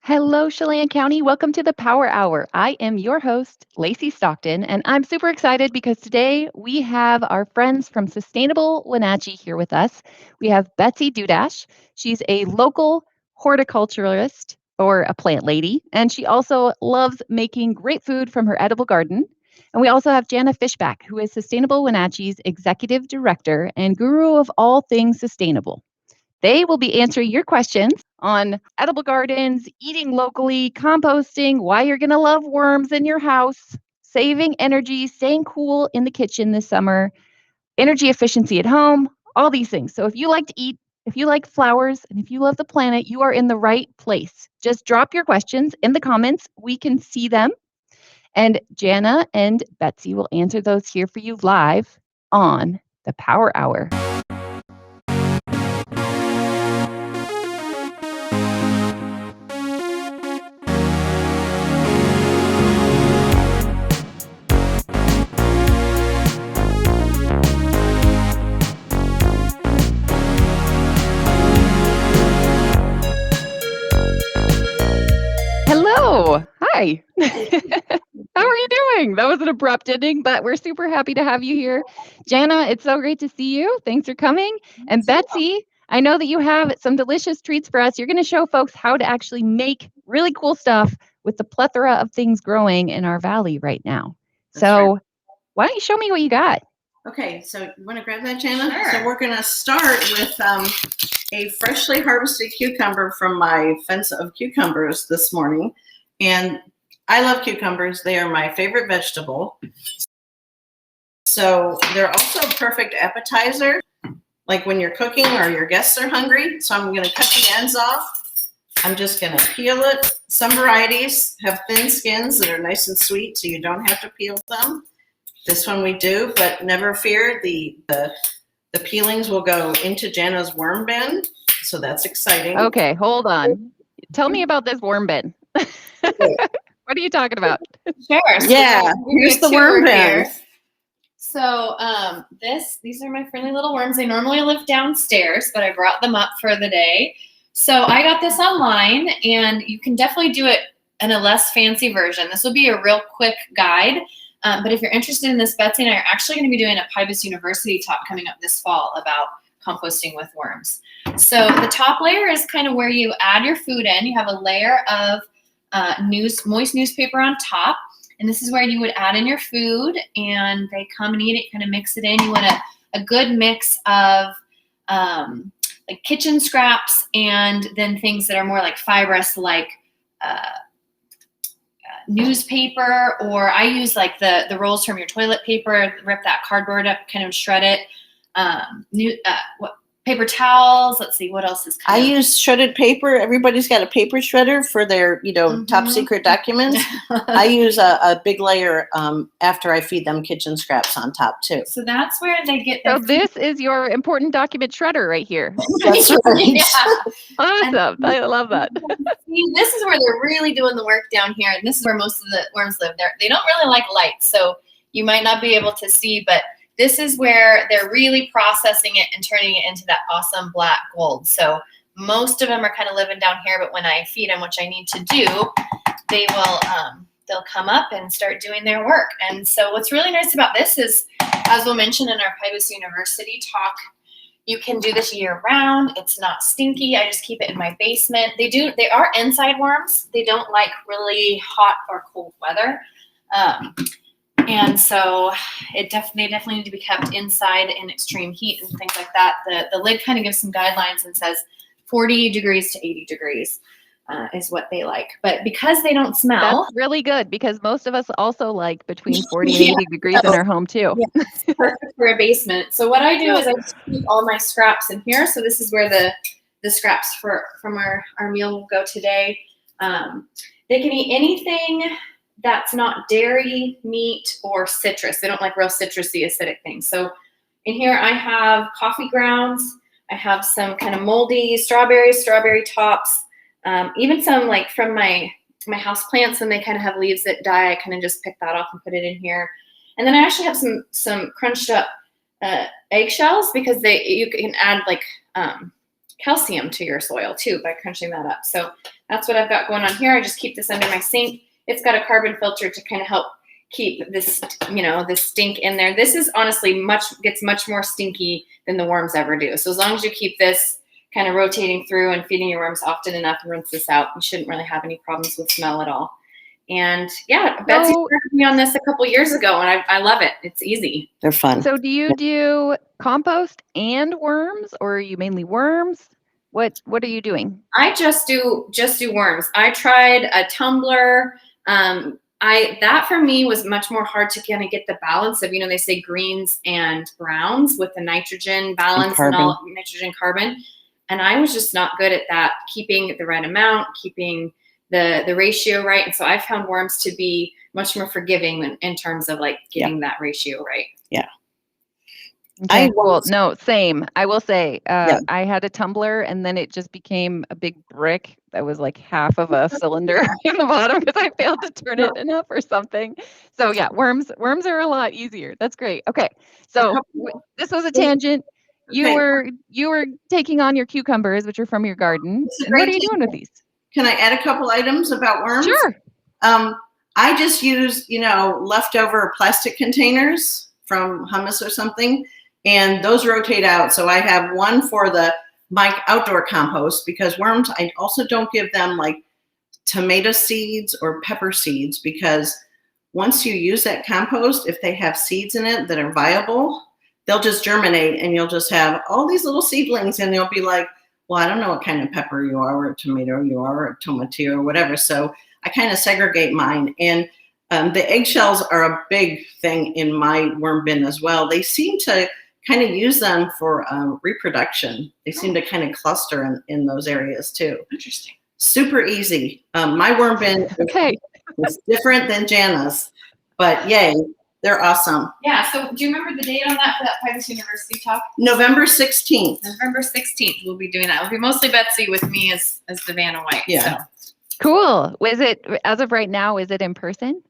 Hello, Chelan County. Welcome to the Power Hour. I am your host, Lacy Stockton, and I'm super excited because today we have our friends from Sustainable Wenatchee here with us. We have Betsy Dudash. She's a local horticulturalist or a plant lady, and she also loves making great food from her edible garden. And we also have Jana Fischback, who is Sustainable Wenatchee's executive director and guru of all things sustainable. They will be answering your questions on edible gardens, eating locally, composting, why you're going to love worms in your house, saving energy, staying cool in the kitchen this summer, energy efficiency at home, all these things. So if you like to eat, if you like flowers, and if you love the planet, you are in the right place. Just drop your questions in the comments. We can see them. And Jana and Betsy will answer those here for you live on the Power Hour. Hello. Hi. How are you doing? That was an abrupt ending, but we're super happy to have you here. Jana, it's so great to see you. Thanks for coming. And Betsy, I know that you have some delicious treats for us. You're going to show folks how to actually make really cool stuff with the plethora of things growing in our valley right now. So why don't you show me what you got? Okay, so you want to grab that, Jana? Sure. So we're going to start with a freshly harvested cucumber from my fence of cucumbers this morning. And I love cucumbers. They are my favorite vegetable. So they're also a perfect appetizer, like when you're cooking or your guests are hungry. So I'm going to cut the ends off. I'm just going to peel it. Some varieties have thin skins that are nice and sweet, so you don't have to peel them. This one we do, but never fear, the peelings will go into Jana's worm bin, so that's exciting. Okay, hold on. Tell me about this worm bin. What are you talking about? Sure. So Yeah, here's the worm bin. So these are my friendly little worms. They normally live downstairs, but I brought them up for the day. So I got this online, and you can definitely do it in a less fancy version. This will be a real quick guide. But if you're interested in this, Betsy and I are actually going to be doing a PUD University talk coming up this fall about composting with worms. So the top layer is kind of where you add your food in. You have a layer of moist newspaper on top. And this is where you would add in your food, and they come and eat it, kind of mix it in. You want a good mix of like kitchen scraps and then things that are more like fibrous, like newspaper, or I use like the rolls from your toilet paper, rip that cardboard up, kind of shred it. Paper towels. Let's see, what else is I use shredded paper. Everybody's got a paper shredder for their, top secret documents. I use a big layer after I feed them kitchen scraps on top too. So that's where they get So this is your important document shredder right here. That's right. Yeah. Awesome. I love that. See, this is where they're really doing the work down here, and this is where most of the worms live. They don't really like light, so you might not be able to see, but this is where they're really processing it and turning it into that awesome black gold. So most of them are kind of living down here, but when I feed them, which I need to do, they will they'll come up and start doing their work. And so what's really nice about this is, as we'll mention in our PUD University talk, you can do this year round. It's not stinky. I just keep it in my basement. They are inside worms. They don't like really hot or cold weather. And so they definitely need to be kept inside in extreme heat and things like that. The lid kind of gives some guidelines and says 40 degrees to 80 degrees is what they like. But because they don't smell. That's really good, because most of us also like between 40 and 80 degrees in our home too. Yeah, it's perfect for a basement. So what I do is I keep all my scraps in here. So this is where the scraps from our meal will go today. They can eat anything that's not dairy, meat, or citrus. They don't like real citrusy, acidic things. So in here I have coffee grounds. I have some kind of moldy strawberry tops, even some like from my house plants when they kind of have leaves that die. I kind of just pick that off and put it in here. And then I actually have some crunched up eggshells, because you can add like calcium to your soil too by crunching that up. So that's what I've got going on here. I just keep this under my sink. It's got a carbon filter to kind of help keep this, this stink in there. This is honestly gets much more stinky than the worms ever do. So as long as you keep this kind of rotating through and feeding your worms often enough and rinse this out, you shouldn't really have any problems with smell at all. And yeah, Betsy started me on this a couple years ago, and I love it. It's easy. They're fun. So do you do compost and worms, or are you mainly worms? What are you doing? I just do worms. I tried a tumbler. That for me was much more hard to kind of get the balance of, they say greens and browns with the nitrogen balance and all nitrogen carbon. And I was just not good at that, keeping the right amount, keeping the ratio right. And so I found worms to be much more forgiving in terms of like getting that ratio right. Yeah. Okay, cool. No, same. I will say, I had a tumbler and then it just became a big brick that was like half of a cylinder in the bottom because I failed to turn it enough or something. So yeah, worms are a lot easier. That's great. Okay, so this was a tangent. You were taking on your cucumbers, which are from your garden. And what are you doing with these? Can I add a couple items about worms? Sure. I just use, leftover plastic containers from hummus or something, and those rotate out. So I have one for my outdoor compost, because worms, I also don't give them like tomato seeds or pepper seeds, because once you use that compost, if they have seeds in it that are viable, they'll just germinate and you'll just have all these little seedlings, and you'll be like, well, I don't know what kind of pepper you are, or tomato you are, or tomatillo, or whatever. So I kind of segregate mine. And the eggshells are a big thing in my worm bin as well. They seem to kind of use them for reproduction. They seem to kind of cluster in those areas too. Interesting. Super easy. My worm bin is different than Jana's, but yay. They're awesome. Yeah. So do you remember the date on that for that Private University talk? November 16th. November 16th. We'll be doing that. It'll be mostly Betsy with me as the Vanna White. Yeah. So. Cool. Was it, as of right now, is it in person?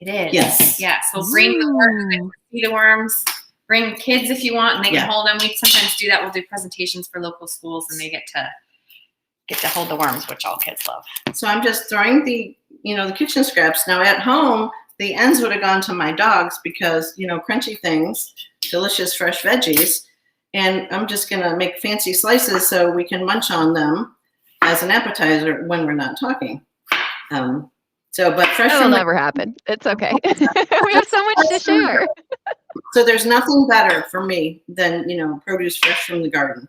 It is. Yes. Yeah. So bring the worms, see the worms, bring kids if you want, and they can hold them. We sometimes do that. We'll do presentations for local schools, and they get to hold the worms, which all kids love. So I'm just throwing the kitchen scraps. Now at home, the ends would have gone to my dogs because, crunchy things, delicious fresh veggies. And I'm just going to make fancy slices so we can munch on them as an appetizer when we're not talking. But fresh That'll never happen. It's okay. We have so much to share. So there's nothing better for me than, produce fresh from the garden.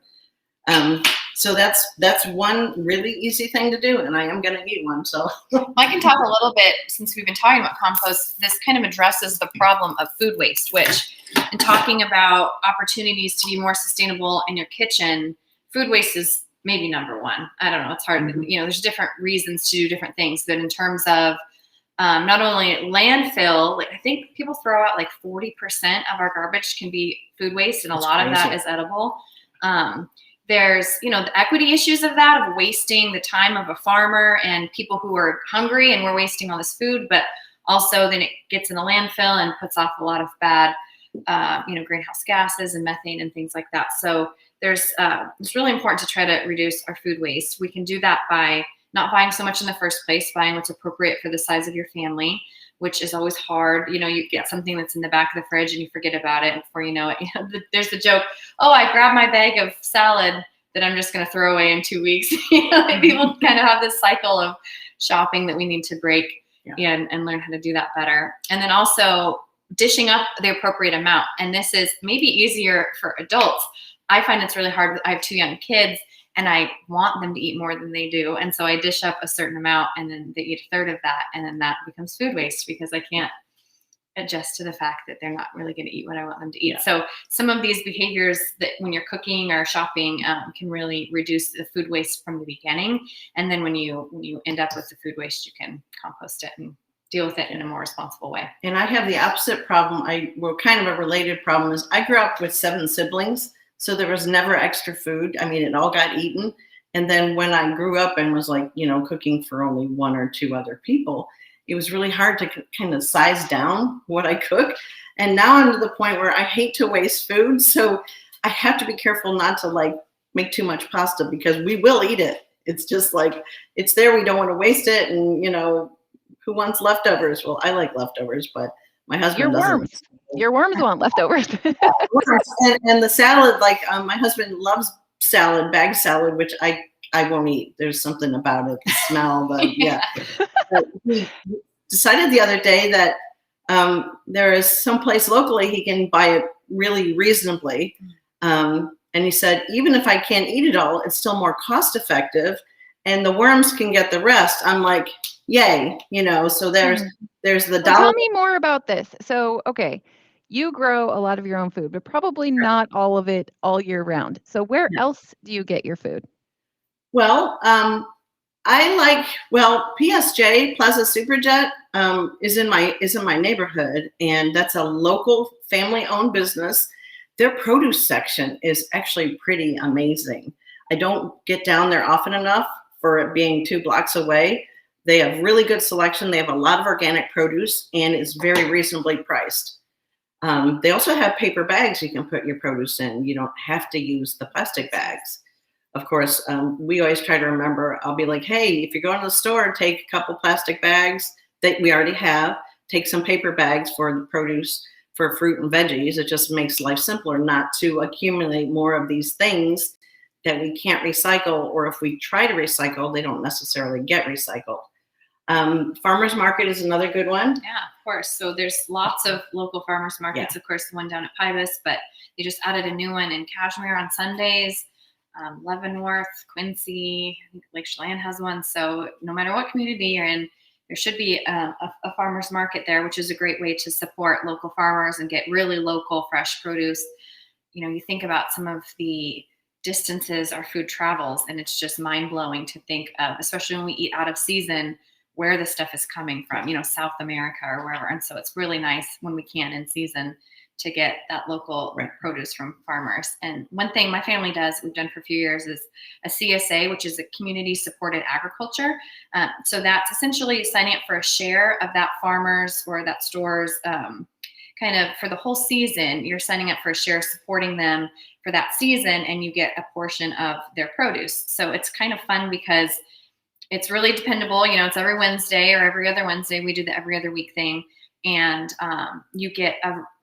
So that's one really easy thing to do, and I am going to eat one. So I can talk a little bit, since we've been talking about compost. This kind of addresses the problem of food waste, which, in talking about opportunities to be more sustainable in your kitchen, food waste is maybe number one. I don't know. It's hard. There's different reasons to do different things, but in terms of not only landfill, like I think people throw out like 40% of our garbage can be food waste, and a lot of that is edible. There's, the equity issues of that, of wasting the time of a farmer and people who are hungry, and we're wasting all this food, but also then it gets in the landfill and puts off a lot of bad, greenhouse gases and methane and things like that. So it's really important to try to reduce our food waste. We can do that by not buying so much in the first place, buying what's appropriate for the size of your family, which is always hard. You get something that's in the back of the fridge and you forget about it. And before you know it, there's the joke, oh, I grabbed my bag of salad that I'm just going to throw away in 2 weeks. People kind of have this cycle of shopping that we need to break and learn how to do that better. And then also dishing up the appropriate amount. And this is maybe easier for adults. I find it's really hard. I have 2 young kids, and I want them to eat more than they do. And so I dish up a certain amount, and then they eat a third of that. And then that becomes food waste because I can't adjust to the fact that they're not really going to eat what I want them to eat. So some of these behaviors that when you're cooking or shopping can really reduce the food waste from the beginning. And then when you end up with the food waste, you can compost it and deal with it in a more responsible way. And I have the opposite problem. Kind of a related problem is I grew up with 7 siblings. So there was never extra food. I mean, it all got eaten. And then when I grew up and was cooking for only 1 or 2 other people, it was really hard to kind of size down what I cook. And now I'm to the point where I hate to waste food. So I have to be careful not to make too much pasta because we will eat it. It's just like, it's there. We don't want to waste it. And, who wants leftovers? Well, I like leftovers, but my husband doesn't. Your worms want leftovers. and the salad, like my husband loves salad, bag salad, which I won't eat. There's something about it, the smell, yeah. But we decided the other day that there is someplace locally he can buy it really reasonably. And he said, even if I can't eat it all, it's still more cost effective and the worms can get the rest. I'm like, yay, so there's the dollar. Tell me more about this. So, okay, you grow a lot of your own food, but probably not all of it all year round. So where else do you get your food? Well, PSJ, Plaza Superjet, is in my neighborhood, and that's a local family-owned business. Their produce section is actually pretty amazing. I don't get down there often enough for it being 2 blocks away. They have really good selection. They have a lot of organic produce, and it's very reasonably priced. They also have paper bags you can put your produce in. You don't have to use the plastic bags. Of course, we always try to remember, I'll be like, hey, if you're going to the store, take a couple plastic bags that we already have, take some paper bags for the produce, for fruit and veggies. It just makes life simpler not to accumulate more of these things that we can't recycle, or if we try to recycle, they don't necessarily get recycled. Farmers market is another good one. Yeah, of course. So there's lots of local farmers markets. Of course, the one down at Pybus, but they just added a new one in Kashmir on Sundays. Leavenworth, Quincy, I think Lake Chelan has one. So no matter what community you're in, there should be a farmer's market there, which is a great way to support local farmers and get really local fresh produce. You think about some of the distances our food travels, and it's just mind-blowing to think of, especially when we eat out of season, where the stuff is coming from, South America or wherever. And so it's really nice when we can in season to get that local produce from farmers. And one thing my family does, we've done for a few years, is a CSA, which is a community supported agriculture. So that's essentially signing up for a share of that farmer's or that store's kind of for the whole season. You're signing up for a share, supporting them for that season, and you get a portion of their produce. So it's kind of fun because it's really dependable. It's every Wednesday or every other Wednesday. We do the every other week thing. And you get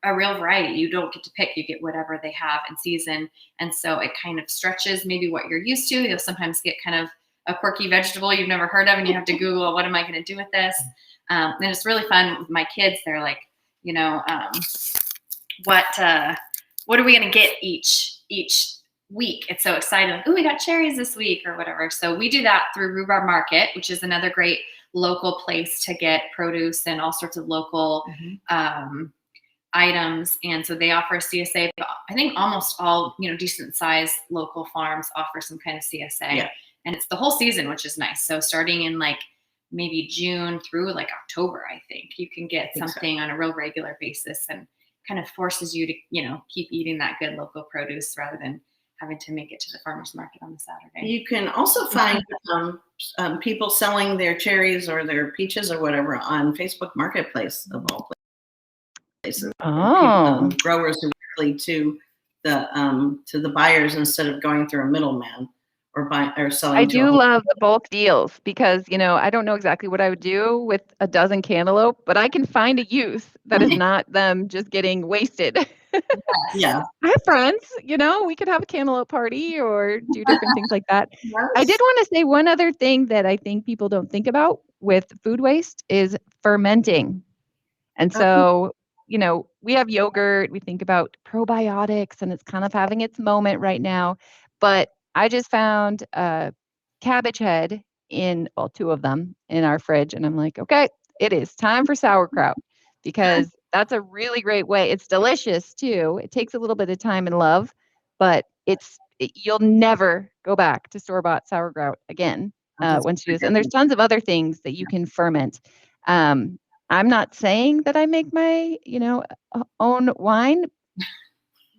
a real variety. You don't get to pick, you get whatever they have in season. And so it kind of stretches maybe what you're used to. You'll sometimes get kind of a quirky vegetable you've never heard of, and you have to Google, what am I going to do with this? And it's really fun with my kids. They're like, what are we going to get each week? It's so exciting. Like, oh, we got cherries this week or whatever. So we do that through Rhubarb Market, which is another great local place to get produce and all sorts of local items. And so they offer a CSA, but I think almost all, decent sized local farms offer some kind of CSA. Yeah. And it's the whole season, which is nice. So starting in like maybe June through like October, I think you can get something on a real regular basis, and kind of forces you to, keep eating that good local produce rather than having to make it to the farmer's market on the Saturday. You can also find people selling their cherries or their peaches or whatever on Facebook Marketplace of all places. Oh. Growers directly to the buyers instead of going through a middleman or selling. I do love the bulk deals because, I don't know exactly what I would do with a dozen cantaloupe, but I can find a use that is not them just getting wasted. Yeah. I have friends, we could have a cantaloupe party or do different things like that. Yes. I did want to say one other thing that I think people don't think about with food waste is fermenting. And so, we have yogurt, we think about probiotics, and it's kind of having its moment right now. But I just found a cabbage head in, 2 of them in our fridge. And I'm like, okay, it is time for sauerkraut, because that's a really great way. It's delicious too. It takes a little bit of time and love, but you'll never go back to store-bought sauerkraut again once you do this. And there's tons of other things that you can ferment. I'm not saying that I make my, own wine,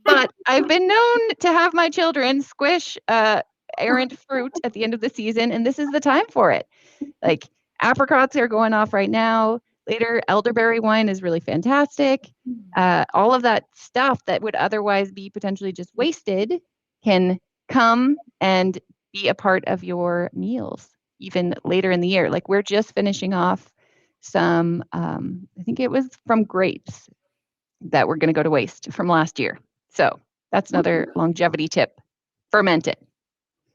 but I've been known to have my children squish errant fruit at the end of the season, and this is the time for it. Like apricots are going off right now. Later, elderberry wine is really fantastic. All of that stuff that would otherwise be potentially just wasted can come and be a part of your meals even later in the year. Like we're just finishing off some, I think it was from grapes that were going to go to waste from last year. So that's another longevity tip. Ferment it.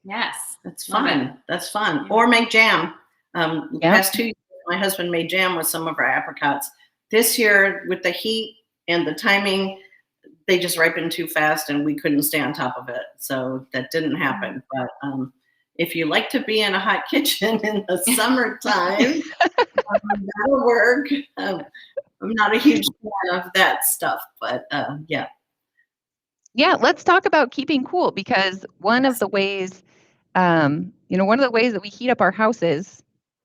Yes. That's Love fun. it. That's fun. Yeah. Or make jam. The Yep. past 2 years, my husband made jam with some of our apricots. This year, with the heat and the timing, they just ripened too fast and we couldn't stay on top of it. So that didn't happen. But if you like to be in a hot kitchen in the summertime, that'll work. I'm not a huge fan of that stuff, but yeah. Yeah, let's talk about keeping cool because one of the ways, one of the ways that we heat up our houses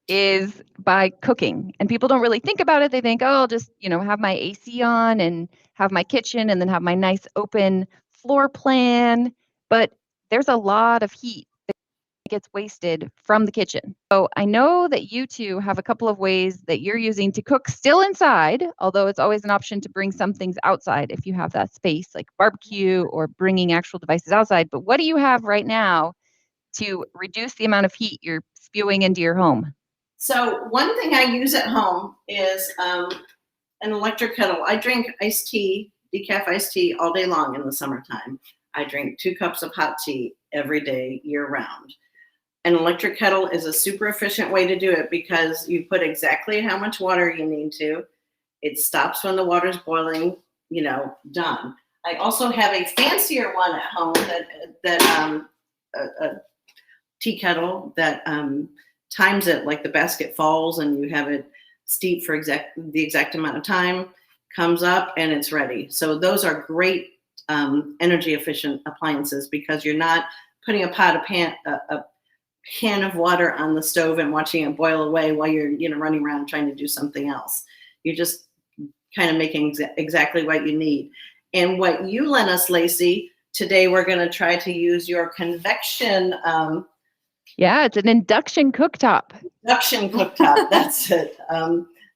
is by cooking. And people don't really think about it. They think, oh, I'll just, have my AC on and have my kitchen and then have my nice open floor plan. But there's a lot of heat that gets wasted from the kitchen. So I know that you two have a couple of ways that you're using to cook still inside, although it's always an option to bring some things outside if you have that space, like barbecue or bringing actual devices outside. But what do you have right now to reduce the amount of heat you're spewing into your home? So one thing I use at home is an electric kettle. I drink iced tea, decaf iced tea all day long in the summertime. I drink 2 cups of hot tea every day, year round. An electric kettle is a super efficient way to do it because you put exactly how much water you need to. It stops when the water's boiling, done. I also have a fancier one at home that a tea kettle that times it like the basket falls and you have it steep for the exact amount of time, comes up and it's ready. So those are great energy efficient appliances because you're not putting a can of water on the stove and watching it boil away while you're running around trying to do something else. You're just kind of making exactly what you need. And what you lent us, Lacy, today we're going to try to use your convection Yeah, it's an induction cooktop. Induction cooktop, that's it.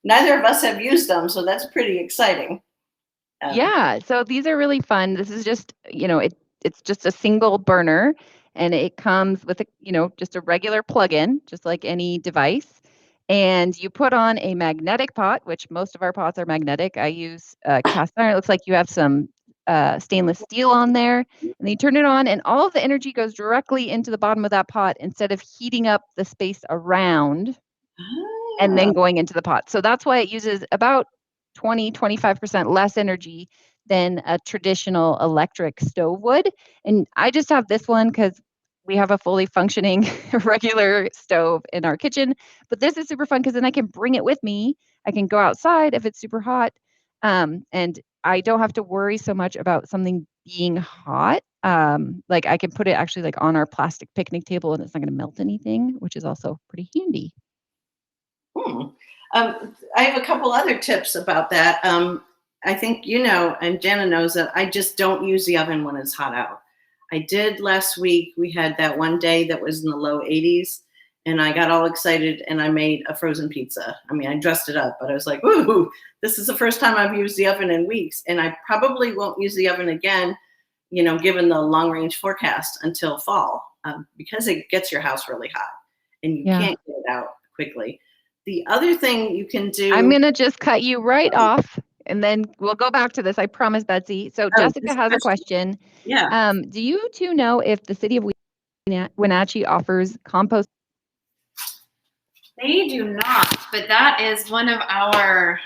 Neither of us have used them, so that's pretty exciting. Yeah, so these are really fun. This is just, it's just a single burner and it comes with just a regular plug-in, just like any device. And you put on a magnetic pot, which most of our pots are magnetic. I use cast iron. It looks like you have some stainless steel on there. And then you turn it on and all of the energy goes directly into the bottom of that pot instead of heating up the space around and then going into the pot. So that's why it uses about 25% less energy than a traditional electric stove would. And I just have this one because we have a fully functioning regular stove in our kitchen. But this is super fun because then I can bring it with me. I can go outside if it's super hot. And I don't have to worry so much about something being hot. Like I can put it actually like on our plastic picnic table and it's not going to melt anything, which is also pretty handy. I have a couple other tips about that. I think and Jana knows that I just don't use the oven when it's hot out. I did last week. We had that one day that was in the low 80s, and I got all excited and I made a frozen pizza. I mean, I dressed it up, but I was like, "Ooh, this is the first time I've used the oven in weeks," and I probably won't use the oven again, given the long range forecast until fall, because it gets your house really hot and you can't get it out quickly. The other thing you can do. I'm going to just cut you right off and then we'll go back to this. I promise, Betsy. So Jessica has a question. Yeah. Do you two know if the city of Wenatchee offers compost? They do not, but that is one of our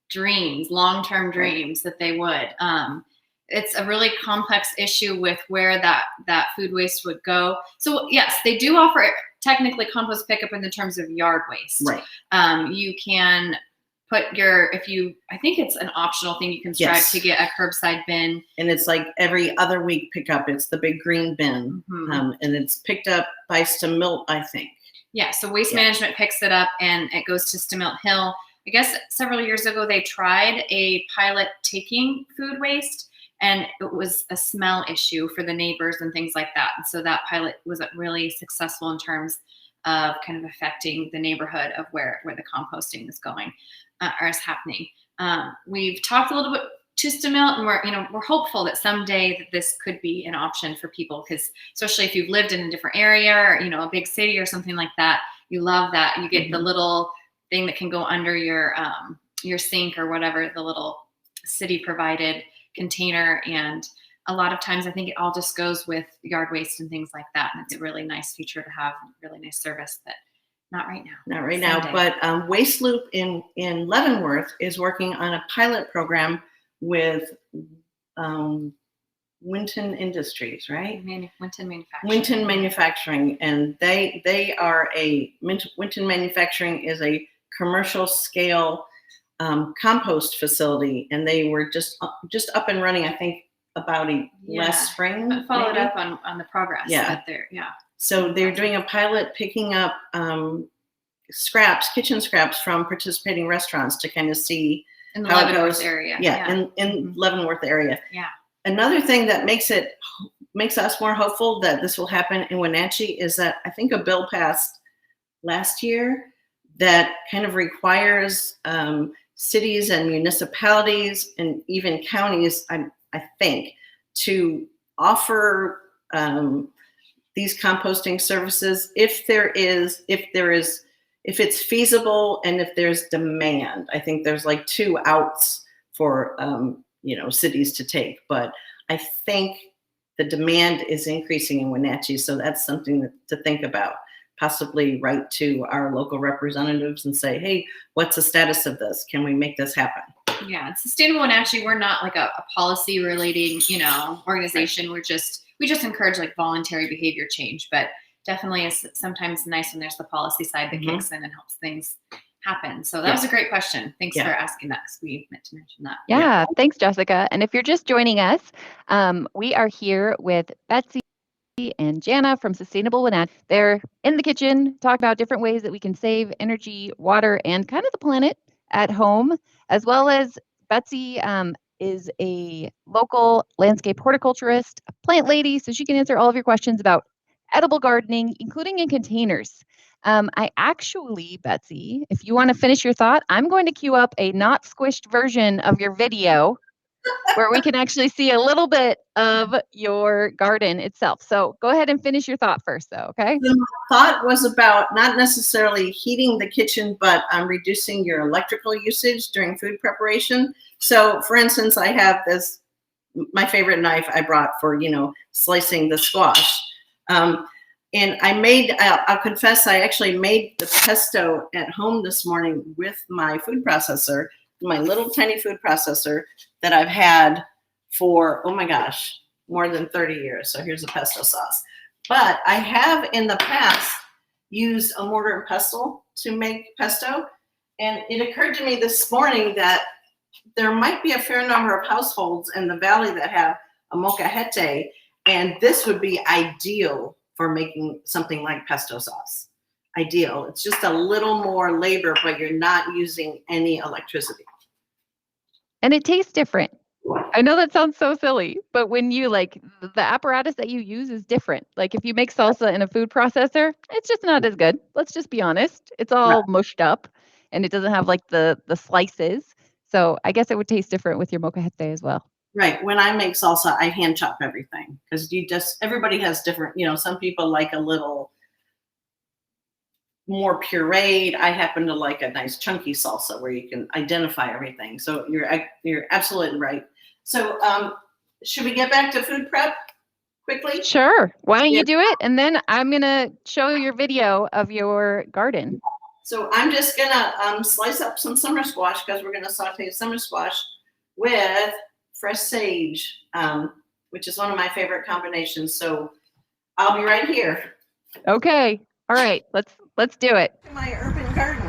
dreams, long-term dreams that they would. It's a really complex issue with where that food waste would go. So yes, they do offer technically compost pickup in the terms of yard waste. Right. You can put I think it's an optional thing you can strive to get a curbside bin. And it's like every other week pickup. It's the big green bin. Mm-hmm. And it's picked up by Stemilt, I think. Yeah, so Waste Management picks it up and it goes to Stemilt Hill. I guess several years ago they tried a pilot taking food waste and it was a smell issue for the neighbors and things like that. And so that pilot wasn't really successful in terms of kind of affecting the neighborhood of where the composting is going or is happening. We've talked a little bit just a mill, and we're hopeful that someday that this could be an option for people, because especially if you've lived in a different area or a big city or something like that, you love that you get the little thing that can go under your sink or whatever, the little city provided container. And a lot of times I think it all just goes with yard waste and things like that, and it's a really nice feature to have, really nice service. But not right now. But Waste Loop in Leavenworth is working on a pilot program with Winton Industries, right? Winton Manufacturing, and they are Winton Manufacturing is a commercial scale compost facility, and they were just up and running, I think, about last spring. I followed up on the progress. Yeah. So they're doing a pilot, picking up kitchen scraps from participating restaurants to kind of see in the how Leavenworth it goes. area. In Leavenworth area. Yeah. Another thing that makes us more hopeful that this will happen in Wenatchee is that I think a bill passed last year that kind of requires cities and municipalities and even counties, I think, to offer these composting services if it's feasible and if there's demand. I think there's like 2 outs for cities to take, but I think the demand is increasing in Wenatchee, so that's something to think about. Possibly write to our local representatives and say, hey, what's the status of this? Can we make this happen? Yeah, Sustainable Wenatchee, we're not like a policy relating, organization. We just encourage like voluntary behavior change, but definitely is sometimes nice when there's the policy side that kicks in and helps things happen. So that was a great question. Thanks for asking that, because we meant to mention that. Yeah, thanks, Jessica. And if you're just joining us, we are here with Betsy and Jana from Sustainable Wenatchee. They're in the kitchen talking about different ways that we can save energy, water, and kind of the planet at home, as well as Betsy is a local landscape horticulturist, a plant lady, so she can answer all of your questions about edible gardening, including in containers. I actually, Betsy, if you want to finish your thought, I'm going to queue up a not squished version of your video where we can actually see a little bit of your garden itself. So go ahead and finish your thought first, though, okay? The thought was about not necessarily heating the kitchen, but reducing your electrical usage during food preparation. So, for instance, I have my favorite knife I brought for, slicing the squash. And I'll confess, I actually made the pesto at home this morning with my food processor, my little tiny food processor that I've had for, oh my gosh, more than 30 years. So here's a pesto sauce. But I have in the past used a mortar and pestle to make pesto. And it occurred to me this morning that there might be a fair number of households in the valley that have a molcajete, and this would be ideal for making something like pesto sauce. Ideal. It's just a little more labor, but you're not using any electricity. And it tastes different. I know that sounds so silly, but when you the apparatus that you use is different. Like if you make salsa in a food processor, it's just not as good. Let's just be honest. It's all mushed up and it doesn't have the slices. So I guess it would taste different with your molcajete as well. Right. When I make salsa, I hand chop everything because everybody has different, some people like a little more pureed. I happen to like a nice chunky salsa where you can identify everything. So you're absolutely right. So should we get back to food prep quickly? Sure. Why don't you do it? And then I'm going to show your video of your garden. So I'm just going to slice up some summer squash because we're going to saute summer squash with fresh sage, which is one of my favorite combinations. So I'll be right here. Okay. All right. Let's do it. My urban garden.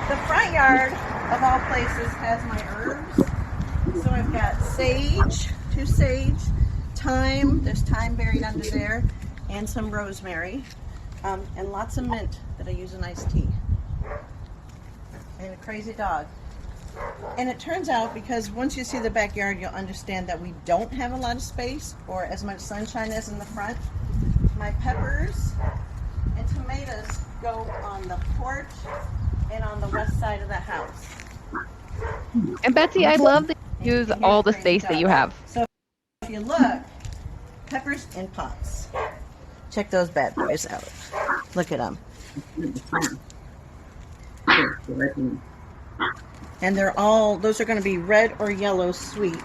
The front yard, of all places, has my herbs. So I've got sage, 2 sage, thyme. There's thyme buried under there, and some rosemary, and lots of mint that I use in iced tea. And a crazy dog. And it turns out, because once you see the backyard, you'll understand that we don't have a lot of space or as much sunshine as in the front. My peppers and tomatoes go on the porch and on the west side of the house. And Betsy, I love that you And use here's all the Grace space that you Duck. have. So if you look, peppers in pots. Check those bad boys out. Look at them. And they're all, those are going to be red or yellow sweet.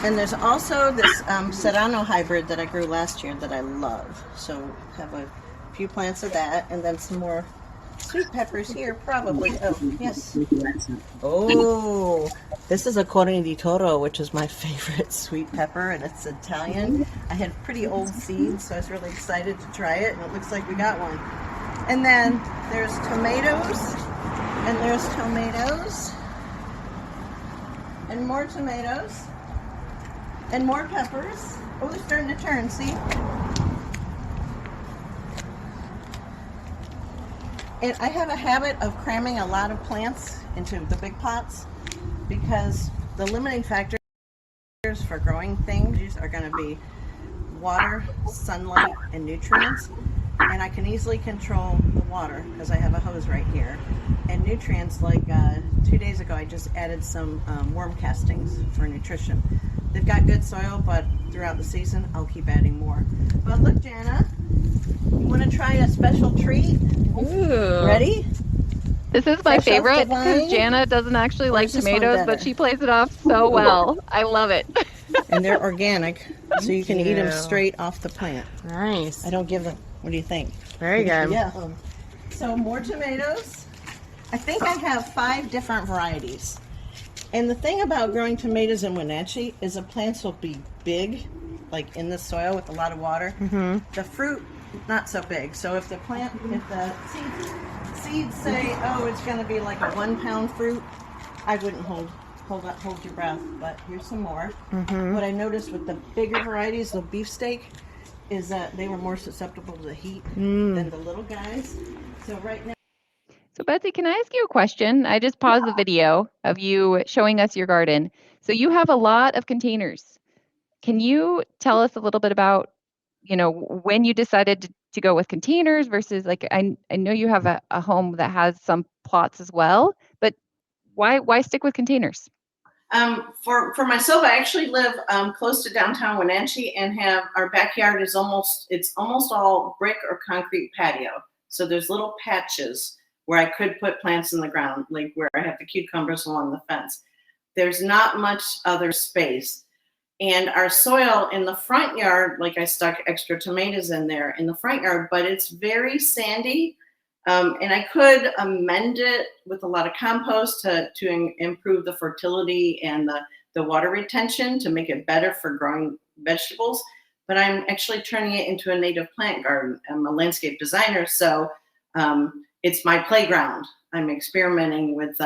And there's also this Serrano hybrid that I grew last year that I love. So have a few plants of that, and then some more sweet peppers here, probably. Oh, yes. Oh, this is a Cuore di Toro, which is my favorite sweet pepper, and it's Italian. I had pretty old seeds, so I was really excited to try it, and it looks like we got one. And then there's tomatoes, and there's tomatoes, and more tomatoes, and more peppers. Oh, they're starting to turn, see? And I have a habit of cramming a lot of plants into the big pots because the limiting factors for growing things are going to be water, sunlight, and nutrients. And I can easily control the water because I have a hose right here. And nutrients, like 2 days ago, I just added some worm castings for nutrition. They've got good soil, but throughout the season, I'll keep adding more. But look, Jana, you want to try a special treat? Ooh. Ready? This is my Fresh off the favorite because vine? Jana doesn't actually Or like is this one tomatoes, but better? she plays it off so well. I love it. And they're organic, so you can eat them you. straight off the plant. Nice. I don't give them. What do you think? Very good. Yeah. So more tomatoes. I think I have 5 different varieties. And the thing about growing tomatoes in Wenatchee is the plants will be big, like in the soil with a lot of water. Mm-hmm. The fruit, not so big. So if the seeds say, oh, it's going to be like a 1 pound fruit, I wouldn't hold your breath. But here's some more. Mm-hmm. What I noticed with the bigger varieties, the beefsteak, is that they were more susceptible to the heat than the little guys. So right now. So Betsy, can I ask you a question? I just paused the video of you showing us your garden. So you have a lot of containers. Can you tell us a little bit about, when you decided to go with containers versus like I know you have a home that has some plots as well, but why stick with containers? For myself, I actually live close to downtown Wenatchee and have our backyard is almost all brick or concrete patio. So there's little patches where I could put plants in the ground, like where I have the cucumbers along the fence. There's not much other space. And our soil in the front yard, like I stuck extra tomatoes in there in the front yard, but it's very sandy. And I could amend it with a lot of compost to improve the fertility and the water retention to make it better for growing vegetables. But I'm actually turning it into a native plant garden. I'm a landscape designer, so it's my playground. I'm experimenting with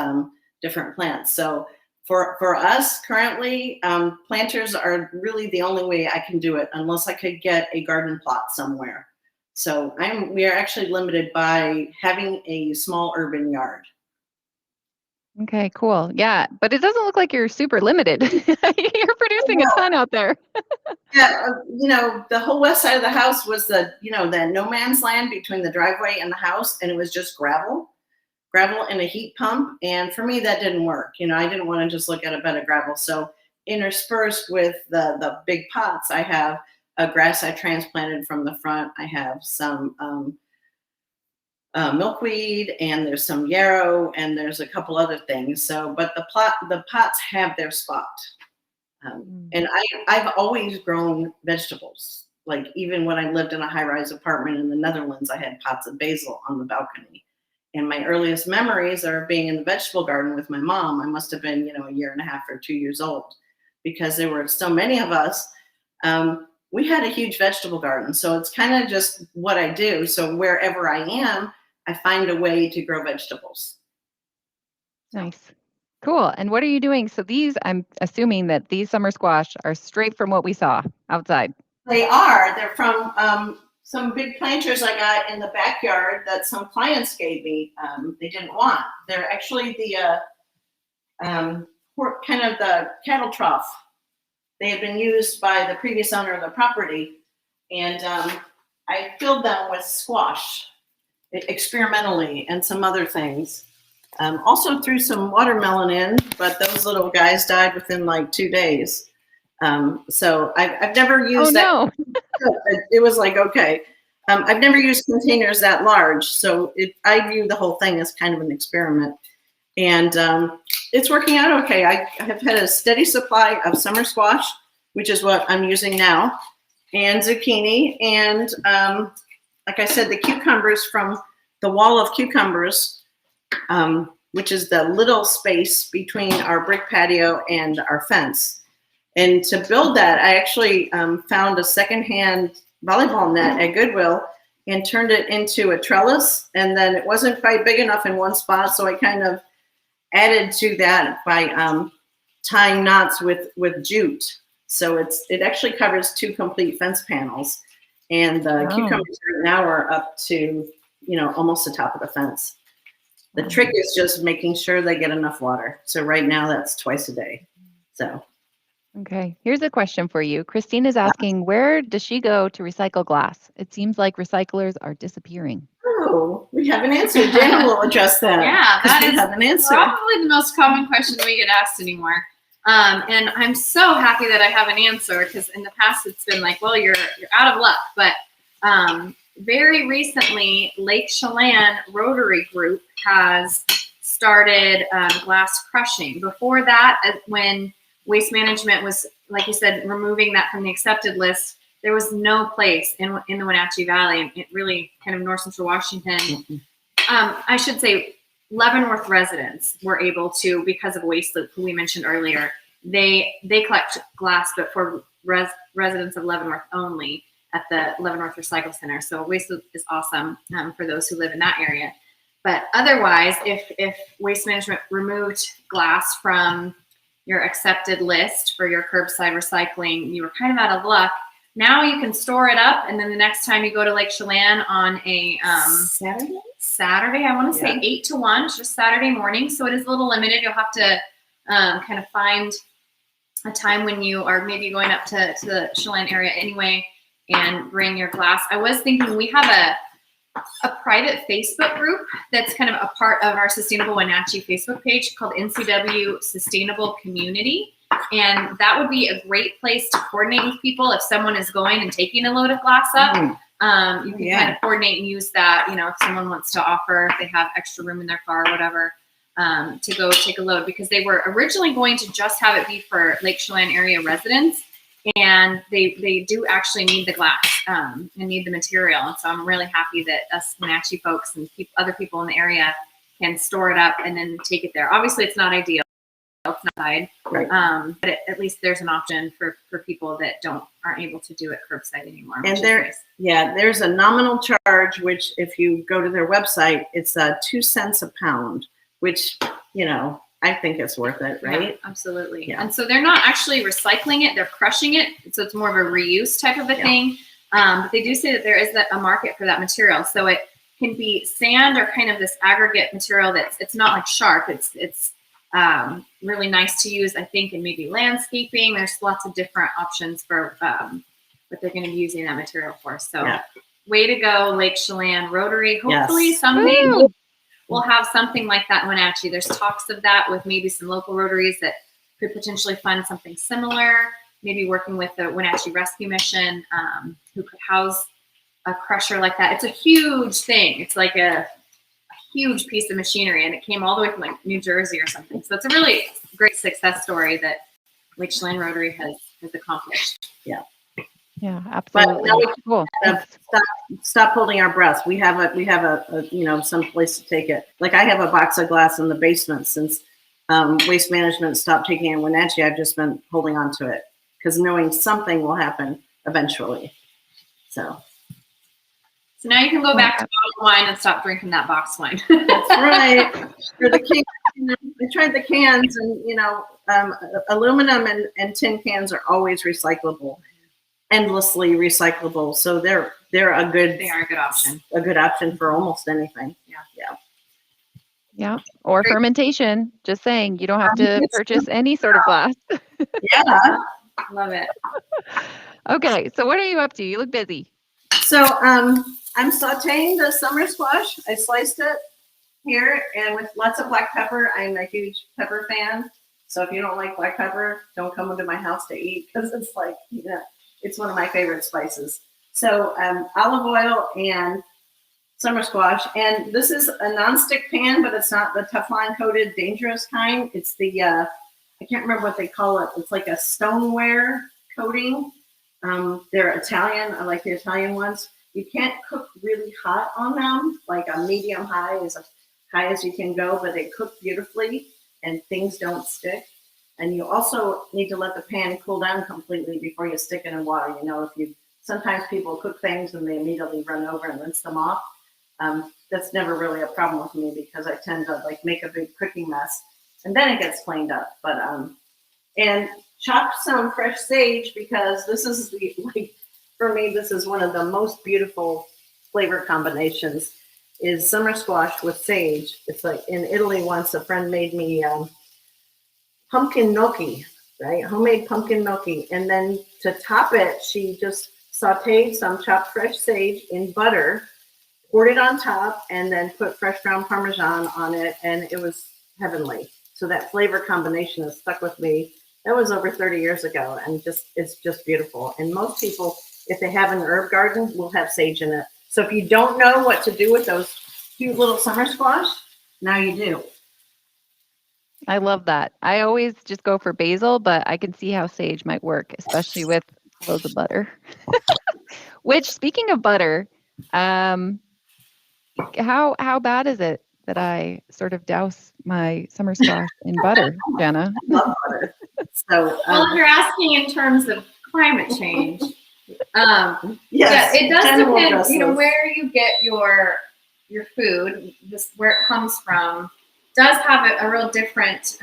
different plants. So for us currently, planters are really the only way I can do it unless I could get a garden plot somewhere. So we are actually limited by having a small urban yard. Okay, cool. Yeah, but it doesn't look like you're super limited. You're producing a ton out there. Yeah, the whole west side of the house was the no man's land between the driveway and the house, and it was just gravel and a heat pump. And for me, that didn't work. I didn't want to just look at a bed of gravel. So interspersed with the big pots, I have a grass I transplanted from the front. I have some milkweed, and there's some yarrow, and there's a couple other things. So, but the pots have their spot. And I've always grown vegetables. Like even when I lived in a high-rise apartment in the Netherlands, I had pots of basil on the balcony. And my earliest memories are being in the vegetable garden with my mom. I must have been, a year and a half or 2 years old, because there were so many of us. We had a huge vegetable garden. So it's kind of just what I do. So wherever I am, I find a way to grow vegetables. Nice. Cool. And what are you doing? So I'm assuming that these summer squash are straight from what we saw outside. They are. They're from some big planters I got in the backyard that some clients gave me. They didn't want. They're actually the kind of the cattle trough. They had been used by the previous owner of the property, and I filled them with squash. experimentally and some other things. Also threw some watermelon in, but those little guys died within like 2 days. So I've never used that. No. It was like, okay. I've never used containers that large, so I view the whole thing as kind of an experiment. And it's working out okay. I have had a steady supply of summer squash, which is what I'm using now, and zucchini, and like I said, the cucumbers from the wall of cucumbers, which is the little space between our brick patio and our fence. And to build that, I actually found a secondhand volleyball net at Goodwill and turned it into a trellis. And then it wasn't quite big enough in one spot, so I kind of added to that by tying knots with jute. So it actually covers 2 complete fence panels. And the cucumbers right now are up to, almost the top of the fence. The trick is just making sure they get enough water. So right now that's twice a day. So. Okay, here's a question for you. Christine is asking, where does she go to recycle glass? It seems like recyclers are disappearing. Oh, we have an answer. Jana will address that. Yeah, that is have an answer. probably the most common question we get asked anymore. And I'm so happy that I have an answer, because in the past it's been like, well, you're out of luck. But very recently, Lake Chelan Rotary Group has started glass crushing. Before that, when Waste Management was, like you said, removing that from the accepted list, there was no place in the Wenatchee Valley, and it really kind of north central Washington. I should say Leavenworth residents were able to, because of Waste Loop, who we mentioned earlier, they collect glass, but for residents of Leavenworth only at the Leavenworth Recycle Center. So Waste Loop is awesome for those who live in that area. But otherwise, if Waste Management removed glass from your accepted list for your curbside recycling, you were kind of out of luck. Now you can store it up, and then the next time you go to Lake Chelan on a Saturday, I want to say 8 to 1, just Saturday morning. So it is a little limited. You'll have to kind of find a time when you are maybe going up to the Chelan area anyway and bring your glass. I was thinking we have a private Facebook group that's kind of a part of our Sustainable Wenatchee Facebook page called NCW Sustainable Community. And that would be a great place to coordinate with people if someone is going and taking a load of glass up. You can kind of coordinate and use that, if someone wants to offer, if they have extra room in their car or whatever, to go take a load, because they were originally going to just have it be for Lake Chelan area residents. And they do actually need the glass and need the material. And so I'm really happy that us Wenatchee folks and other people in the area can store it up and then take it there. Obviously, it's not ideal. It's not side, but at least there's an option for people that aren't able to do it curbside anymore. And there's a nominal charge, which if you go to their website, it's 2 cents a pound, which, I think it's worth it, right? Yeah, absolutely. Yeah. And so they're not actually recycling it, they're crushing it. So it's more of a reuse type of a thing. But they do say that there is a market for that material. So it can be sand or kind of this aggregate material it's not like sharp. It's really nice to use, I think, in maybe landscaping. There's lots of different options for what they're going to be using that material for. So way to go, Lake Chelan Rotary. Hopefully someday we'll have something like that in Wenatchee. There's talks of that with maybe some local Rotaries that could potentially fund something similar, maybe working with the Wenatchee Rescue Mission, who could house a crusher like that. It's a huge thing. It's like a huge piece of machinery, and it came all the way from like New Jersey or something. So it's a really great success story that Lake Chelan Rotary has accomplished. Yeah, absolutely. Cool. Stop holding our breath. We have a some place to take it. Like I have a box of glass in the basement since Waste Management stopped taking it in Wenatchee. I've just been holding on to it because knowing something will happen eventually. So now you can go back to bottled wine and stop drinking that box wine. That's right. For the cans, I tried the cans, and aluminum and tin cans are always recyclable. Endlessly recyclable, so they're a good option. A good option for almost anything. Yeah. Or fermentation. Just saying, you don't have to purchase any sort of glass. Love it. Okay, so what are you up to? You look busy. So I'm sauteing the summer squash. I sliced it here, and with lots of black pepper. I'm a huge pepper fan. So if you don't like black pepper, don't come into my house to eat, because it's like, it's one of my favorite spices. So olive oil and summer squash. And this is a nonstick pan, but it's not the Teflon coated dangerous kind. It's the, I can't remember what they call it. It's like a stoneware coating. They're Italian. I like the Italian ones. You can't cook really hot on them. Like a medium high is as high as you can go, but they cook beautifully and things don't stick. And you also need to let the pan cool down completely before you stick it in water. You know, sometimes people cook things and they immediately run over and rinse them off. That's never really a problem with me, because I tend to like make a big cooking mess and then it gets cleaned up. But and chop some fresh sage, because this is for me, this is one of the most beautiful flavor combinations, is summer squash with sage. It's like in Italy once a friend made me pumpkin gnocchi, right? Homemade pumpkin gnocchi. And then to top it, she just sauteed some chopped fresh sage in butter, poured it on top, and then put fresh ground Parmesan on it. And it was heavenly. So that flavor combination has stuck with me. That was over 30 years ago, and it's just beautiful. And most people, if they have an herb garden, will have sage in it. So if you don't know what to do with those cute little summer squash, now you do. I love that. I always just go for basil, but I can see how sage might work, especially with loads of butter. Which, speaking of butter, how bad is it that I sort of douse my summer squash in butter, Jana? I love butter. So, well, if you're asking in terms of climate change, yes, yeah, it does depend. justice. You know, where you get your food, where it comes from, does have a real different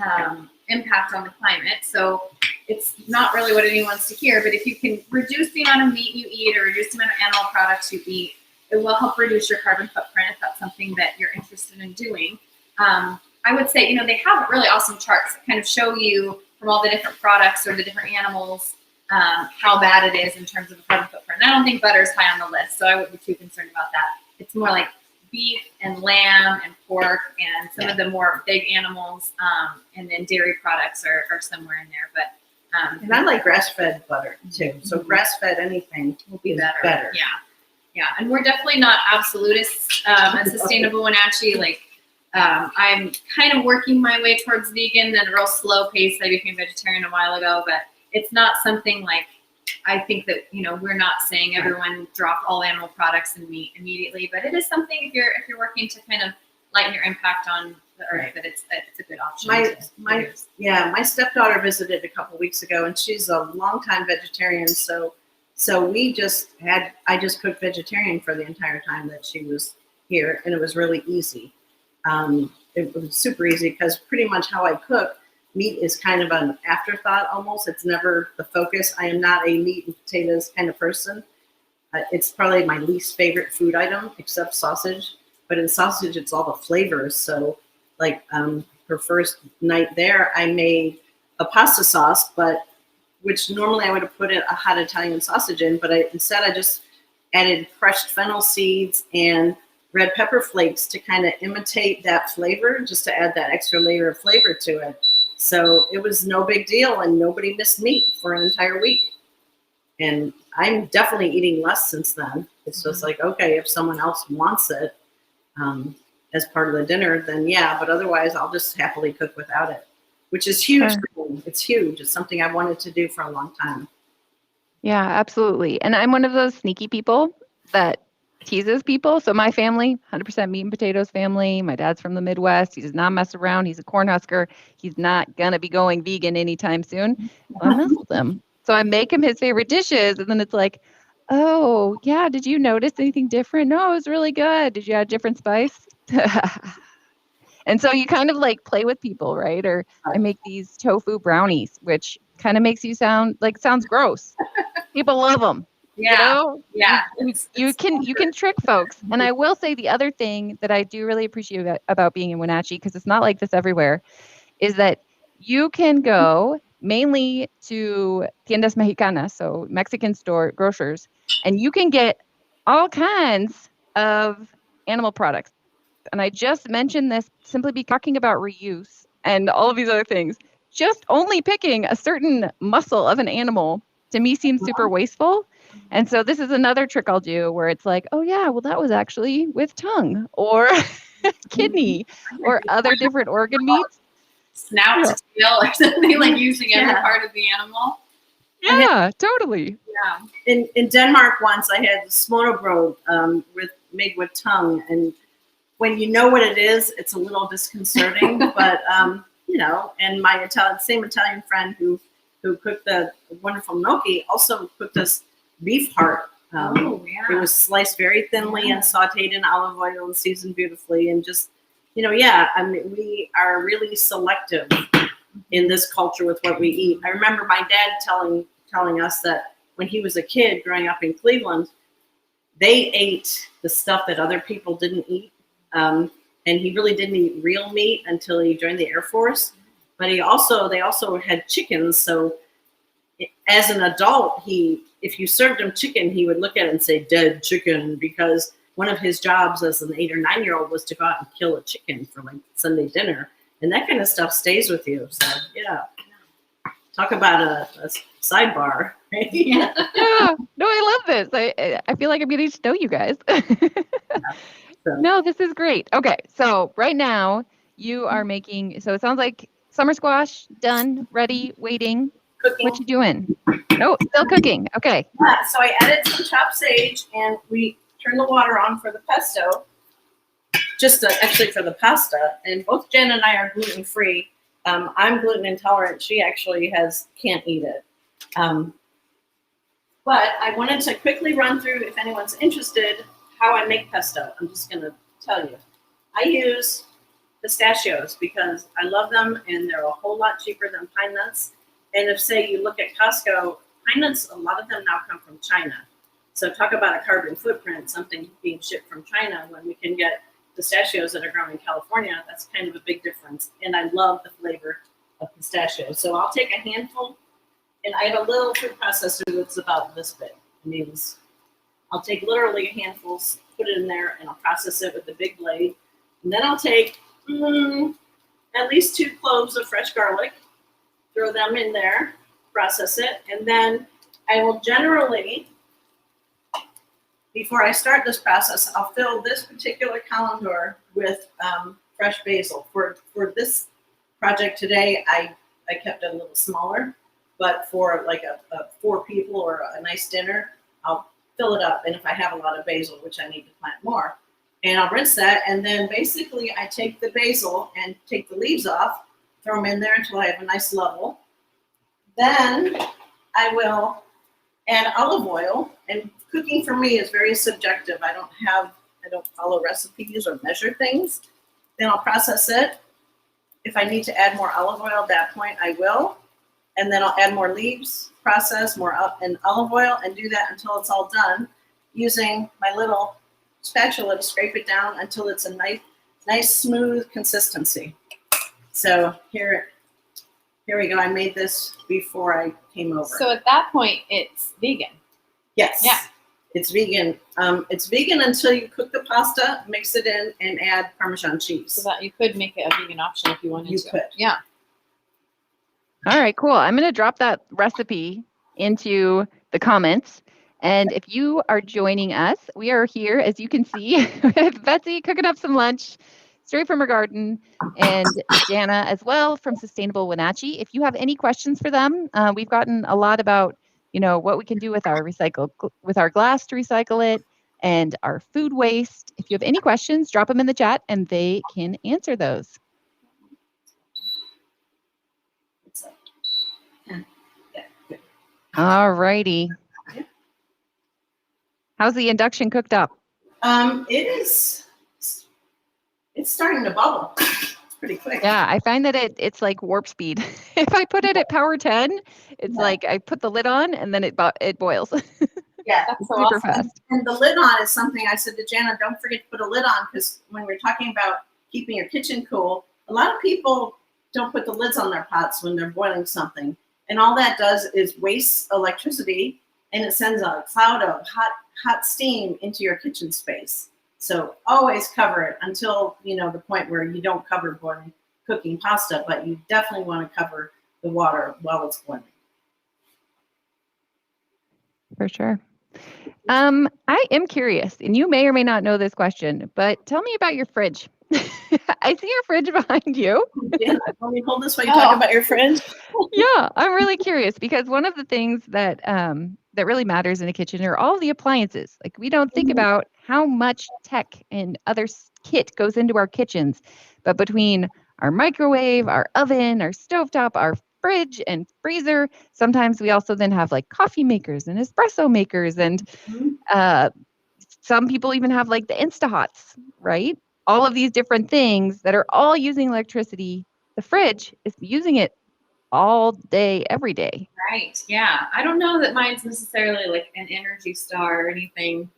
impact on the climate. So it's not really what anyone wants to hear, but if you can reduce the amount of meat you eat or reduce the amount of animal products you eat, it will help reduce your carbon footprint if that's something that you're interested in doing. I would say, you know, they have really awesome charts that kind of show you from all the different products or the different animals how bad it is in terms of the carbon footprint. And I don't think butter is high on the list, so I wouldn't be too concerned about that. It's more like beef and lamb and pork and some of the more big animals, and then dairy products are somewhere in there. But and I like grass-fed butter too. So grass-fed anything will be better. Yeah, and we're definitely not absolutists at Sustainable Wenatchee. Like, I'm kind of working my way towards vegan at a real slow pace. I became vegetarian a while ago, but it's not something like, I think that, you know, we're not saying everyone drop all animal products and meat immediately, but it is something if you're working to kind of lighten your impact on the earth, that it's a good option. My stepdaughter visited a couple weeks ago, and she's a longtime vegetarian. So I just cooked vegetarian for the entire time that she was here, and it was really easy. It was super easy, because pretty much how I cook, meat is kind of an afterthought almost. It's never the focus. I am not a meat and potatoes kind of person. It's probably my least favorite food item, except sausage. But in sausage, it's all the flavors. So like her first night there, I made a pasta sauce, which normally I would have put a hot Italian sausage in, but instead I just added crushed fennel seeds and red pepper flakes to kind of imitate that flavor, just to add that extra layer of flavor to it. So it was no big deal, and nobody missed meat for an entire week. And I'm definitely eating less since then. It's just like, okay, if someone else wants it as part of the dinner, then yeah, but otherwise I'll just happily cook without it, which is huge. Sure. It's huge. It's something I wanted to do for a long time. Yeah, absolutely. And I'm one of those sneaky people that teases people. So my family, 100% meat and potatoes family. My dad's from the Midwest. He does not mess around. He's a Cornhusker. He's not going to be going vegan anytime soon. So I mess with him. So I make him his favorite dishes. And then it's like, oh, yeah, did you notice anything different? No, it was really good. Did you add different spice? And so you kind of like play with people, right? Or I make these tofu brownies, which kind of makes you sounds gross. People love them. Yeah. You know? Yeah. You can trick folks. And I will say the other thing that I do really appreciate about being in Wenatchee, because it's not like this everywhere, is that you can go mainly to tiendas mexicanas, so Mexican grocers, and you can get all kinds of animal products. And I just mentioned this simply because talking about reuse and all of these other things, just only picking a certain muscle of an animal to me seems super wasteful. And so this is another trick I'll do where it's like, oh yeah, well that was actually with tongue or kidney or other different organ meats. Snout to tail or something, like using every part of the animal. Yeah, totally. Yeah. In Denmark once I had smørrebrød made with tongue, and when you know what it is, it's a little disconcerting, but you know, and my same Italian friend who cooked the wonderful gnocchi also cooked us beef heart. It was sliced very thinly and sauteed in olive oil and seasoned beautifully, and just, you know, I mean, we are really selective in this culture with what we eat. I remember my dad telling us that when he was a kid growing up in Cleveland, they ate the stuff that other people didn't eat. And he really didn't eat real meat until he joined the Air Force. But they also had chickens. So as an adult, if you served him chicken, he would look at it and say, "Dead chicken," because one of his jobs as an 8 or 9-year-old was to go out and kill a chicken for like Sunday dinner. And that kind of stuff stays with you. So yeah, talk about a sidebar. Right? Yeah. No, I love this. I feel like I'm getting to know you guys. No, this is great. Okay, so right now you are making, so it sounds like summer squash, done, ready, waiting. Cooking. What you doing? Oh, still cooking. Okay. Yeah, so I added some chopped sage, and we turned the water on for the pesto, actually for the pasta. And both Jen and I are gluten free. I'm gluten intolerant. She actually can't eat it. But I wanted to quickly run through, if anyone's interested, how I make pesto. I'm just going to tell you. I use pistachios because I love them, and they're a whole lot cheaper than pine nuts. And if, say, you look at Costco, pine nuts, a lot of them now come from China. So talk about a carbon footprint, something being shipped from China when we can get pistachios that are grown in California. That's kind of a big difference. And I love the flavor of pistachios. So I'll take a handful, and I have a little food processor that's about this big. It means I'll take literally a handful, put it in there, and I'll process it with a big blade. And then I'll take at least 2 cloves of fresh garlic, throw them in there, process it, and then I will generally, before I start this process, I'll fill this particular colander with fresh basil. For this project today, I kept it a little smaller, but for like a 4 people or a nice dinner, I'll fill it up. And if I have a lot of basil, which I need to plant more, and I'll rinse that. And then basically I take the basil and take the leaves off, throw them in there until I have a nice level. Then I will add olive oil, and cooking for me is very subjective. I don't follow recipes or measure things. Then I'll process it. If I need to add more olive oil at that point, I will. And then I'll add more leaves, process more and olive oil, and do that until it's all done, using my little spatula to scrape it down until it's a nice smooth consistency. So here we go. I made this before I came over. So at that point, it's vegan. Yes. Yeah. It's vegan. It's vegan until you cook the pasta, mix it in, and add Parmesan cheese. So that you could make it a vegan option if you wanted to. You could. Yeah. All right, cool. I'm going to drop that recipe into the comments. And if you are joining us, we are here, as you can see, with Betsy cooking up some lunch straight from her garden, and Jana as well from Sustainable Wenatchee. If you have any questions for them, we've gotten a lot about, what we can do with our glass to recycle it and our food waste. If you have any questions, drop them in the chat and they can answer those. All righty. How's the induction cooked up? It's starting to bubble. It's pretty quick. Yeah, I find that it's like warp speed. If I put it at power 10, it's like I put the lid on and then it boils. Yeah, that's so super awesome. fast. And the lid on is something I said to Jana, don't forget to put a lid on, because when we're talking about keeping your kitchen cool, a lot of people don't put the lids on their pots when they're boiling something. And all that does is waste electricity, and it sends a cloud of hot steam into your kitchen space. So always cover it until, the point where you don't cover cooking pasta, but you definitely want to cover the water while it's boiling. For sure. I am curious, and you may or may not know this question, but tell me about your fridge. I see your fridge behind you. Yeah, let me hold this while you talk about your fridge. Yeah, I'm really curious because one of the things that that really matters in a kitchen are all the appliances. Like we don't think about how much tech and other kit goes into our kitchens, but between our microwave, our oven, our stovetop, our fridge and freezer, sometimes we also then have like coffee makers and espresso makers, and some people even have like the Instahots, right? All of these different things that are all using electricity. The fridge is using it all day, every day. Right. Yeah. I don't know that mine's necessarily like an Energy Star or anything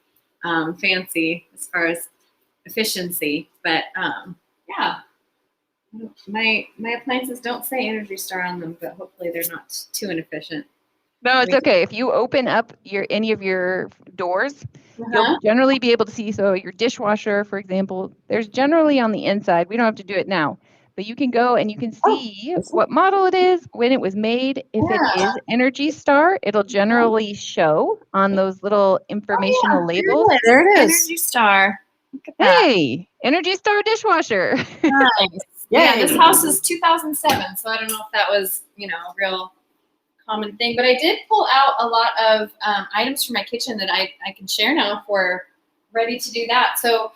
fancy as far as efficiency, but yeah. My appliances don't say Energy Star on them, but hopefully they're not too inefficient. No, it's okay. If you open up any of your doors, you'll generally be able to see. So your dishwasher, for example, there's generally on the inside. We don't have to do it now, but you can go and you can see what model it is, when it was made. If it is Energy Star, it'll generally show on those little informational labels. There it is. Energy Star. Look at that. Hey, Energy Star dishwasher. Nice. Yeah, this house is 2007, so I don't know if that was, a real common thing. But I did pull out a lot of items from my kitchen that I can share now if we're ready to do that. So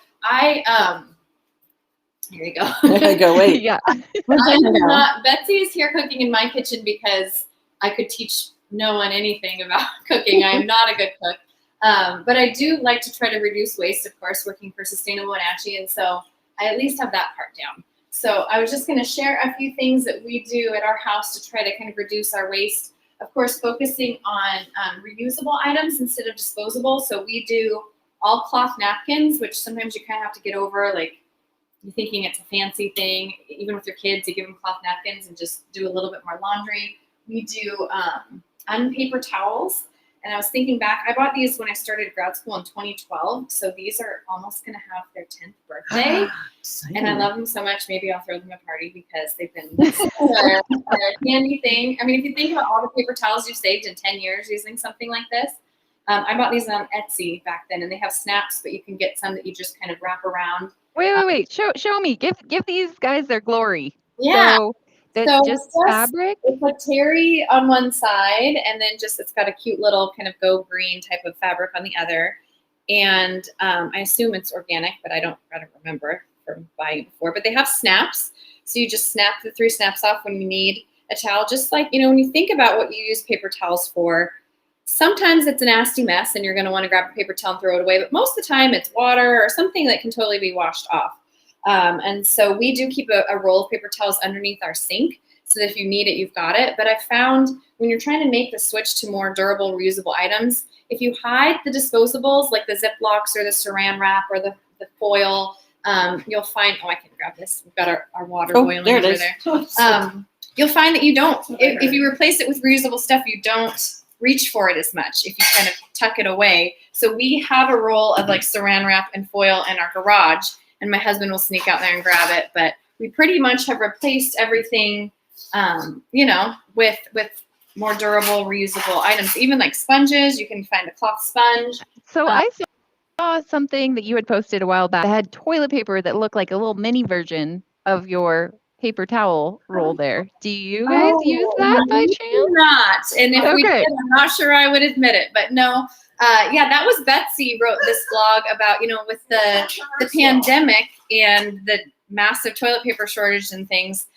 here you go. There you go. Wait. Yeah. Betsy's here cooking in my kitchen because I could teach no one anything about cooking. I am not a good cook. But I do like to try to reduce waste, of course, working for Sustainable Wenatchee. And so I at least have that part down. So I was just going to share a few things that we do at our house to try to kind of reduce our waste. Of course, focusing on reusable items instead of disposable. So we do all cloth napkins, which sometimes you kind of have to get over, like you're thinking it's a fancy thing. Even with your kids, you give them cloth napkins and just do a little bit more laundry. We do Unpaper Towels. And I was thinking back, I bought these when I started grad school in 2012. So these are almost going to have their 10th birthday. And I love them so much. Maybe I'll throw them a party because they've been they're a handy thing. I mean, if you think about all the paper towels you've saved in 10 years using something like this, I bought these on Etsy back then, and they have snaps, but you can get some that you just kind of wrap around. Wait. Show me. Give these guys their glory. Yeah. So that's just fabric. It's a terry on one side, and then it's got a cute little kind of go green type of fabric on the other. And I assume it's organic, but I don't remember from buying it before. But they have snaps, so you just snap the 3 snaps off when you need a towel. Just like, when you think about what you use paper towels for, sometimes it's a nasty mess, and you're going to want to grab a paper towel and throw it away. But most of the time, it's water or something that can totally be washed off. And so we do keep a roll of paper towels underneath our sink so that if you need it, you've got it. But I found when you're trying to make the switch to more durable, reusable items, if you hide the disposables like the Ziplocs or the saran wrap or the foil, you'll find, I can grab this. We've got our water boiling there it over is. there. You'll find that you don't, if you replace it with reusable stuff, you don't reach for it as much if you kind of tuck it away. So we have a roll of like saran wrap and foil in our garage, and my husband will sneak out there and grab it. But we pretty much have replaced everything, with more durable, reusable items. Even like sponges, you can find a cloth sponge. So I saw something that you had posted a while back that had toilet paper that looked like a little mini version of your paper towel roll there. Do you guys use that by chance? Not. And if we did, I'm not sure I would admit it. But no. That was Betsy wrote this blog about, with the pandemic and the massive toilet paper shortage and things.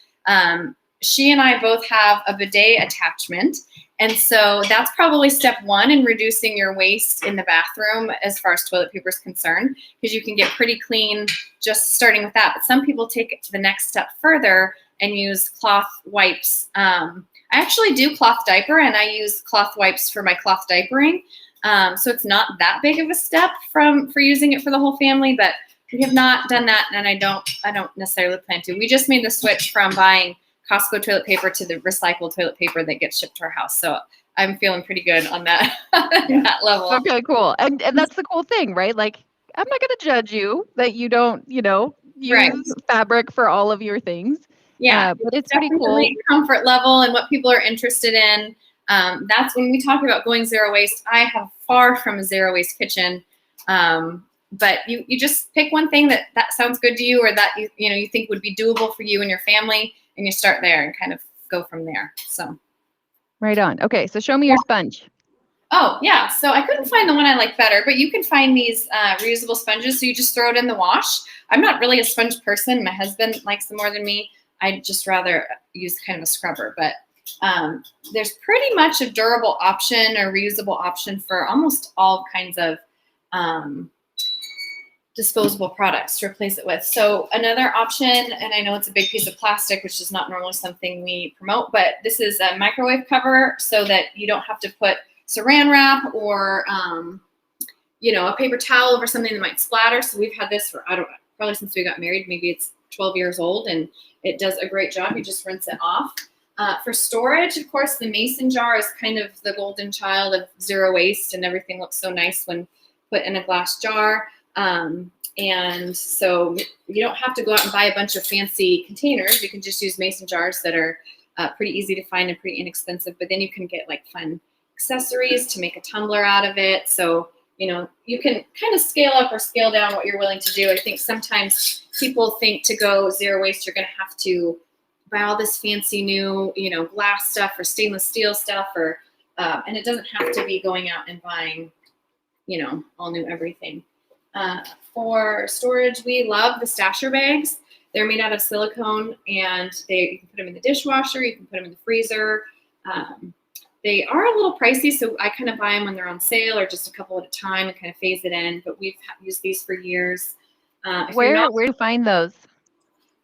She and I both have a bidet attachment. And so that's probably step 1 in reducing your waste in the bathroom as far as toilet paper is concerned, because you can get pretty clean just starting with that. But some people take it to the next step further and use cloth wipes. I actually do cloth diaper, and I use cloth wipes for my cloth diapering. So it's not that big of a step for using it for the whole family, but we have not done that, and I don't necessarily plan to. We just made the switch from buying Costco toilet paper to the recycled toilet paper that gets shipped to our house. So I'm feeling pretty good on that, that level. Okay, cool. And that's the cool thing, right? Like I'm not going to judge you that you don't, Right. use fabric for all of your things. Yeah, But it's pretty cool. definitely comfort level and what people are interested in. That's when we talk about going zero waste. I have far from a zero waste kitchen. But you just pick one thing that sounds good to you, or that you think would be doable for you and your family, and you start there and kind of go from there. So Right on. Okay, so show me your sponge. oh yeah, so I couldn't find the one I like better, but you can find these reusable sponges. So you just throw it in the wash. I'm not really a sponge person. My husband likes them more than me. I'd just rather use kind of a scrubber, but there's pretty much a durable option or reusable option for almost all kinds of disposable products to replace it with. So another option, and I know it's a big piece of plastic, which is not normally something we promote, but this is a microwave cover so that you don't have to put saran wrap or a paper towel over something that might splatter. So we've had this for, I don't know, probably since we got married. Maybe it's 12 years old, and it does a great job. You just rinse it off. For storage, of course, the mason jar is kind of the golden child of zero waste, and everything looks so nice when put in a glass jar. And so you don't have to go out and buy a bunch of fancy containers. You can just use mason jars that are pretty easy to find and pretty inexpensive, but then you can get like fun accessories to make a tumbler out of it. So, you can kind of scale up or scale down what you're willing to do. I think sometimes people think to go zero waste, you're going to have to buy all this fancy new, glass stuff or stainless steel stuff, or and it doesn't have to be going out and buying, all new everything. For storage, we love the stasher bags. They're made out of silicone, and you can put them in the dishwasher. You can put them in the freezer. They are a little pricey, so I kind of buy them when they're on sale or just a couple at a time and kind of phase it in. But we've used these for years. Where do you find those?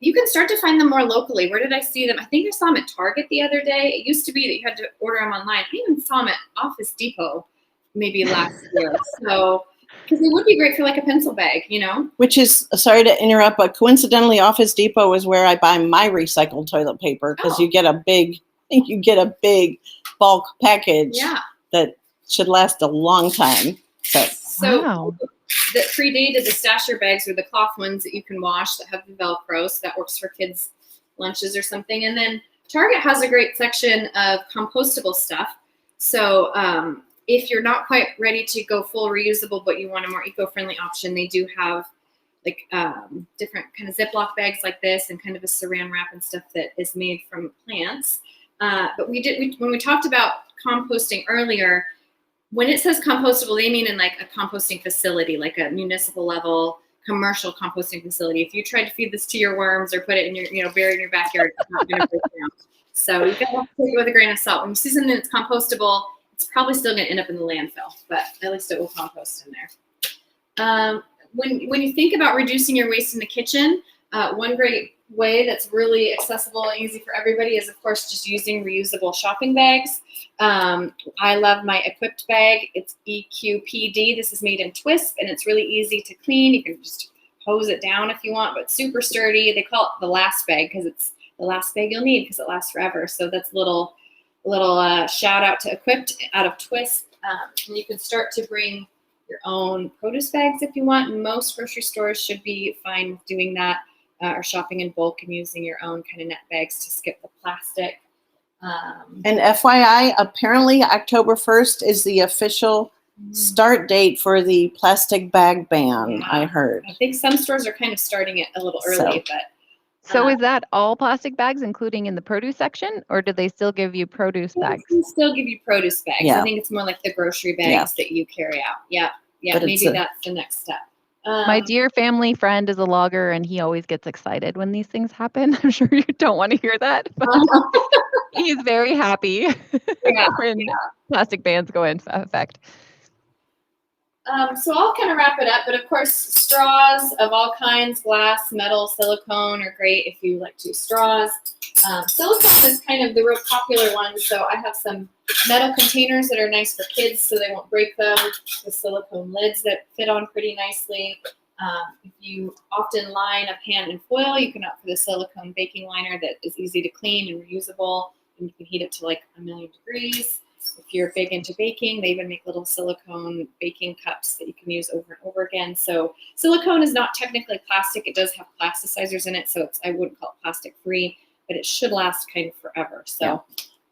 You can start to find them more locally. Where did I see them? I think I saw them at Target the other day. It used to be that you had to order them online. I even saw them at Office Depot maybe last year. So, because they would be great for like a pencil bag, Which is, sorry to interrupt, but coincidentally, Office Depot is where I buy my recycled toilet paper, because you get a big bulk package that should last a long time. So wow. that predated the stasher bags, or the cloth ones that you can wash that have the Velcro, so that works for kids' lunches or something. And then Target has a great section of compostable stuff. So if you're not quite ready to go full reusable, but you want a more eco-friendly option, they do have like different kind of Ziploc bags like this, and kind of a saran wrap and stuff that is made from plants. But when we talked about composting earlier, when it says compostable, they mean in like a composting facility, like a municipal level commercial composting facility. If you try to feed this to your worms or put it in your, bury it in your backyard, it's not going to break down. So you got to take it with a grain of salt. When you see something that's compostable, it's probably still going to end up in the landfill, but at least it will compost in there. When you think about reducing your waste in the kitchen, one great way that's really accessible and easy for everybody is, of course, just using reusable shopping bags. I love my Equipped bag. It's EQPD. This is made in twist, and it's really easy to clean. You can just hose it down if you want, but super sturdy. They call it the last bag because it's the last bag you'll need because it lasts forever. So that's a little shout out to Equipped out of twist. And you can start to bring your own produce bags if you want. Most grocery stores should be fine with doing that, or shopping in bulk and using your own kind of net bags to skip the plastic. And FYI, apparently October 1st is the official start date for the plastic bag ban, I heard. I think some stores are kind of starting it a little early, So is that all plastic bags, including in the produce section, or do they still give you produce bags? They still give you produce bags. Yeah. I think it's more like the grocery bags that you carry out. Yeah, But maybe that's the next step. My dear family friend is a logger, and he always gets excited when these things happen. I'm sure you don't want to hear that, but he's very happy when plastic bans go into effect. So I'll kind of wrap it up, but of course, straws of all kinds, glass, metal, silicone are great if you like to use straws. Silicone is kind of the real popular one, so I have some metal containers that are nice for kids so they won't break them, with silicone lids that fit on pretty nicely. If you often line a pan in foil, you can opt for the silicone baking liner that is easy to clean and reusable, and you can heat it to like 1,000,000 degrees. if you're big into baking, they even make little silicone baking cups that you can use over and over again. So silicone is not technically plastic. It does have plasticizers in it, so I wouldn't call it plastic free, but it should last kind of forever. So,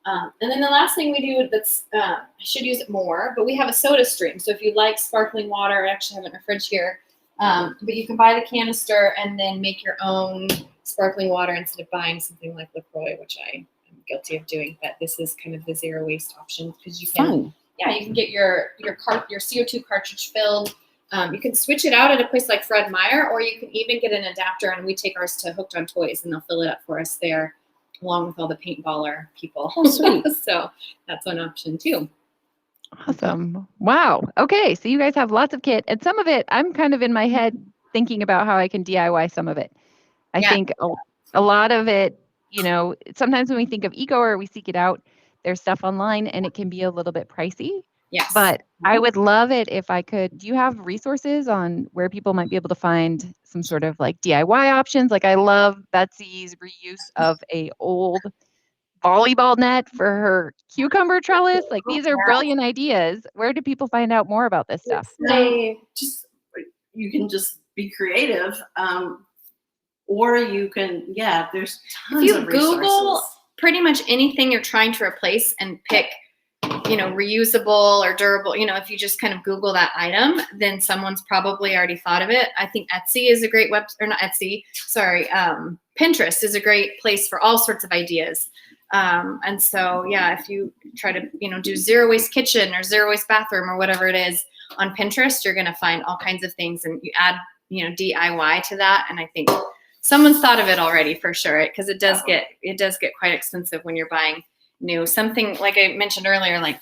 and then the last thing we do that's, I should use it more, but we have a soda stream. So if you like sparkling water, I actually have it in our fridge here, but you can buy the canister and then make your own sparkling water instead of buying something like LaCroix, which I am guilty of doing. But this is kind of the zero waste option because you can, you can get your CO2 cartridge filled. You can switch it out at a place like Fred Meyer, or you can even get an adapter, and we take ours to Hooked on Toys, and they'll fill it up for us there, along with all the paintballer people. Oh, sweet. So that's one option too. Awesome. Wow. Okay. So you guys have lots of kit, and some of it I'm kind of in my head thinking about how I can DIY some of it. I think a lot of it, sometimes when we think of eco or we seek it out, there's stuff online and it can be a little bit pricey. Yes. But I would love it if I could. Do you have resources on where people might be able to find some sort of like DIY options? Like I love Betsy's reuse of a old volleyball net for her cucumber trellis. Like these are brilliant ideas. Where do people find out more about this stuff? You can just be creative. Or you can, there's tons of resources. If you Google pretty much anything you're trying to replace and pick, reusable or durable, if you just kind of Google that item, then someone's probably already thought of it. I think Etsy is a great Pinterest is a great place for all sorts of ideas. And so, if you try to, do zero waste kitchen or zero waste bathroom or whatever it is on Pinterest, you're going to find all kinds of things, and you add, DIY to that. And I think someone's thought of it already for sure, because it does get quite expensive when you're buying new. Something like I mentioned earlier, like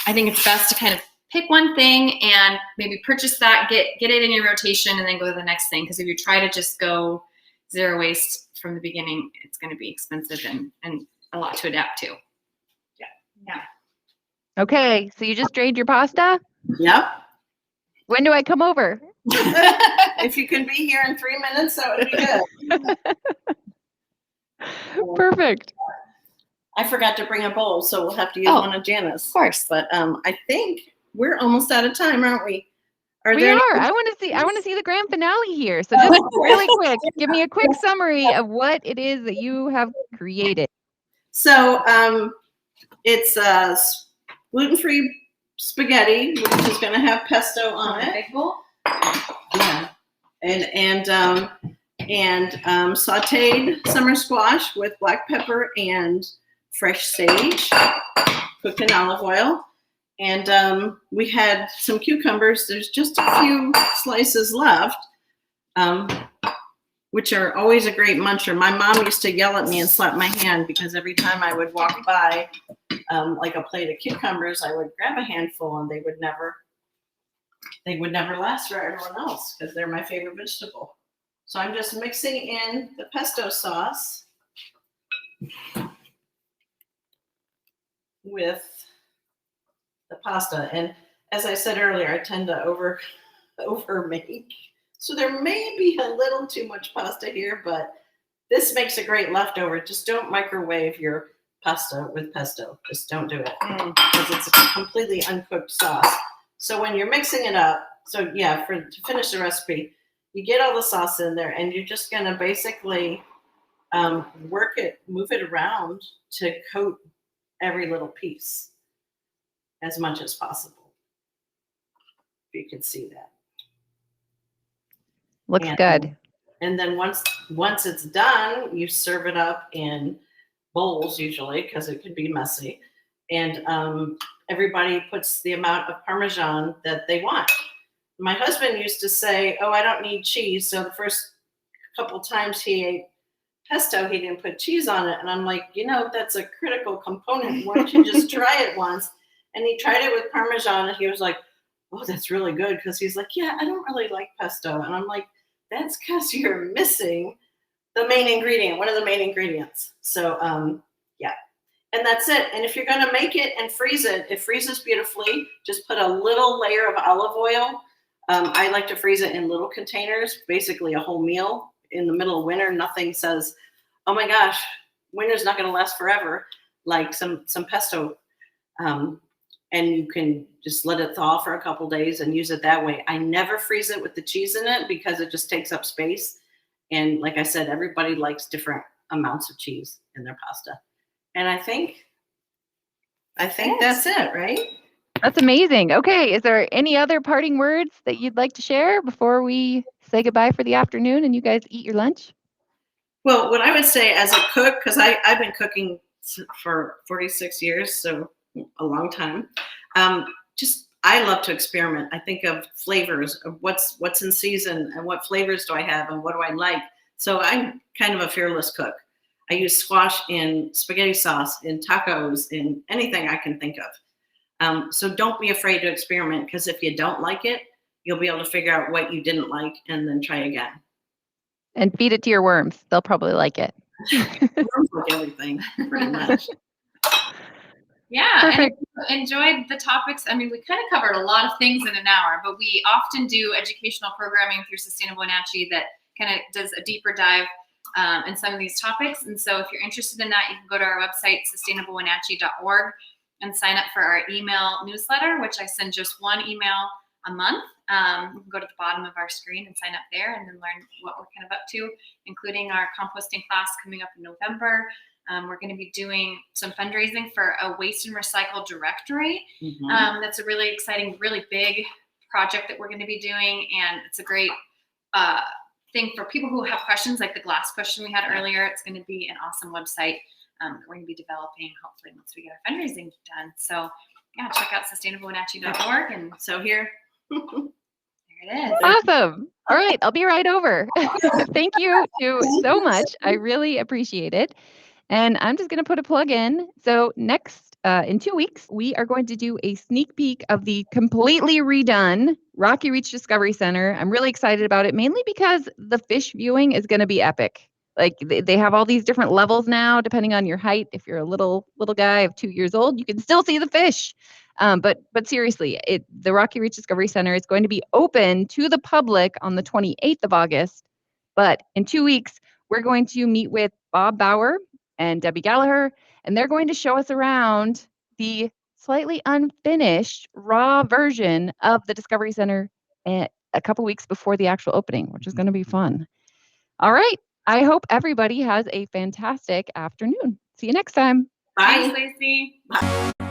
I think it's best to kind of pick one thing and maybe purchase that, get it in your rotation, and then go to the next thing. Because if you try to just go zero waste from the beginning, it's going to be expensive and a lot to adapt to. Yeah. Okay, so you just drained your pasta? Yep. When do I come over? If you can be here in 3 minutes, that would be good. Perfect. I forgot to bring a bowl, so we'll have to use one of Jana's. Of course. But I think we're almost out of time, aren't we? I want to see the grand finale here. So just really quick, give me a quick summary of what it is that you have created. So it's gluten-free spaghetti, which is going to have pesto on it. Big bowl? Yeah. And sauteed summer squash with black pepper and fresh sage, cooked in olive oil. And we had some cucumbers. There's just a few slices left, which are always a great muncher. My mom used to yell at me and slap my hand because every time I would walk by like a plate of cucumbers, I would grab a handful and they would never last for everyone else because they're my favorite vegetable. So I'm just mixing in the pesto sauce with the pasta. And as I said earlier, I tend to over make. So there may be a little too much pasta here, but this makes a great leftover. Just don't microwave your pasta with pesto. Just don't do it because it's a completely uncooked sauce. So when you're mixing it up, to finish the recipe, you get all the sauce in there and you're just going to basically move it around to coat every little piece as much as possible. If you can see that. Looks good. And then once it's done, you serve it up in bowls usually because it could be messy. And everybody puts the amount of Parmesan that they want. My husband used to say, "Oh, I don't need cheese." So the first couple times he ate pesto, he didn't put cheese on it. And I'm like, that's a critical component. Why don't you just try it once? And he tried it with Parmesan and he was like, "Oh, that's really good." Because he's like, "Yeah, I don't really like pesto." And I'm like, that's because you're missing the main ingredient, one of the main ingredients. So, and that's it. And if you're going to make it and freeze it, it freezes beautifully. Just put a little layer of olive oil. I like to freeze it in little containers, basically a whole meal. In the middle of winter, nothing says, "Oh my gosh, winter's not going to last forever," like some pesto and you can just let it thaw for a couple days and use it that way. I never freeze it with the cheese in it because it just takes up space. And like I said, everybody likes different amounts of cheese in their pasta. And I think that's it, right? That's amazing. Okay, is there any other parting words that you'd like to share before we say goodbye for the afternoon and you guys eat your lunch? Well, what I would say as a cook, because I've been cooking for 46 years, so a long time. I love to experiment. I think of flavors, of what's in season and what flavors do I have and what do I like. So I'm kind of a fearless cook. I use squash in spaghetti sauce, in tacos, in anything I can think of. So don't be afraid to experiment, because if you don't like it, you'll be able to figure out what you didn't like and then try again. And feed it to your worms. They'll probably like it. Worms like everything, pretty much. Yeah, Perfect. and I enjoyed the topics. I mean, we kind of covered a lot of things in an hour, but we often do educational programming through Sustainable Wenatchee that kind of does a deeper dive in some of these topics. And so if you're interested in that, you can go to our website, sustainablewenatchee.org, and sign up for our email newsletter, which I send just one email a month. You can go to the bottom of our screen and sign up there and then learn what we're kind of up to, including our composting class coming up in November. We're going to be doing some fundraising for a waste and recycle directory. Mm-hmm. That's a really exciting, really big project that we're going to be doing. And it's a great thing for people who have questions, like the glass question we had earlier. It's going to be an awesome website that we're going to be developing, hopefully, once we get our fundraising done. So, yeah, check out sustainablewenatchee.org. And so here. There it is. Awesome. All right, I'll be right over. Thank you so much. I really appreciate it. And I'm just going to put a plug in. So next, in 2 weeks, we are going to do a sneak peek of the completely redone Rocky Reach Discovery Center. I'm really excited about it, mainly because the fish viewing is going to be epic. Like they have all these different levels now, depending on your height. If you're a little guy of 2 years old, you can still see the fish. But seriously, the Rocky Reach Discovery Center is going to be open to the public on the 28th of August. But in 2 weeks, we're going to meet with Bob Bauer and Debbie Gallagher, and they're going to show us around the slightly unfinished raw version of the Discovery Center a couple weeks before the actual opening, which is going to be fun. All right. I hope everybody has a fantastic afternoon. See you next time. Bye. Thanks, Lacy. Bye.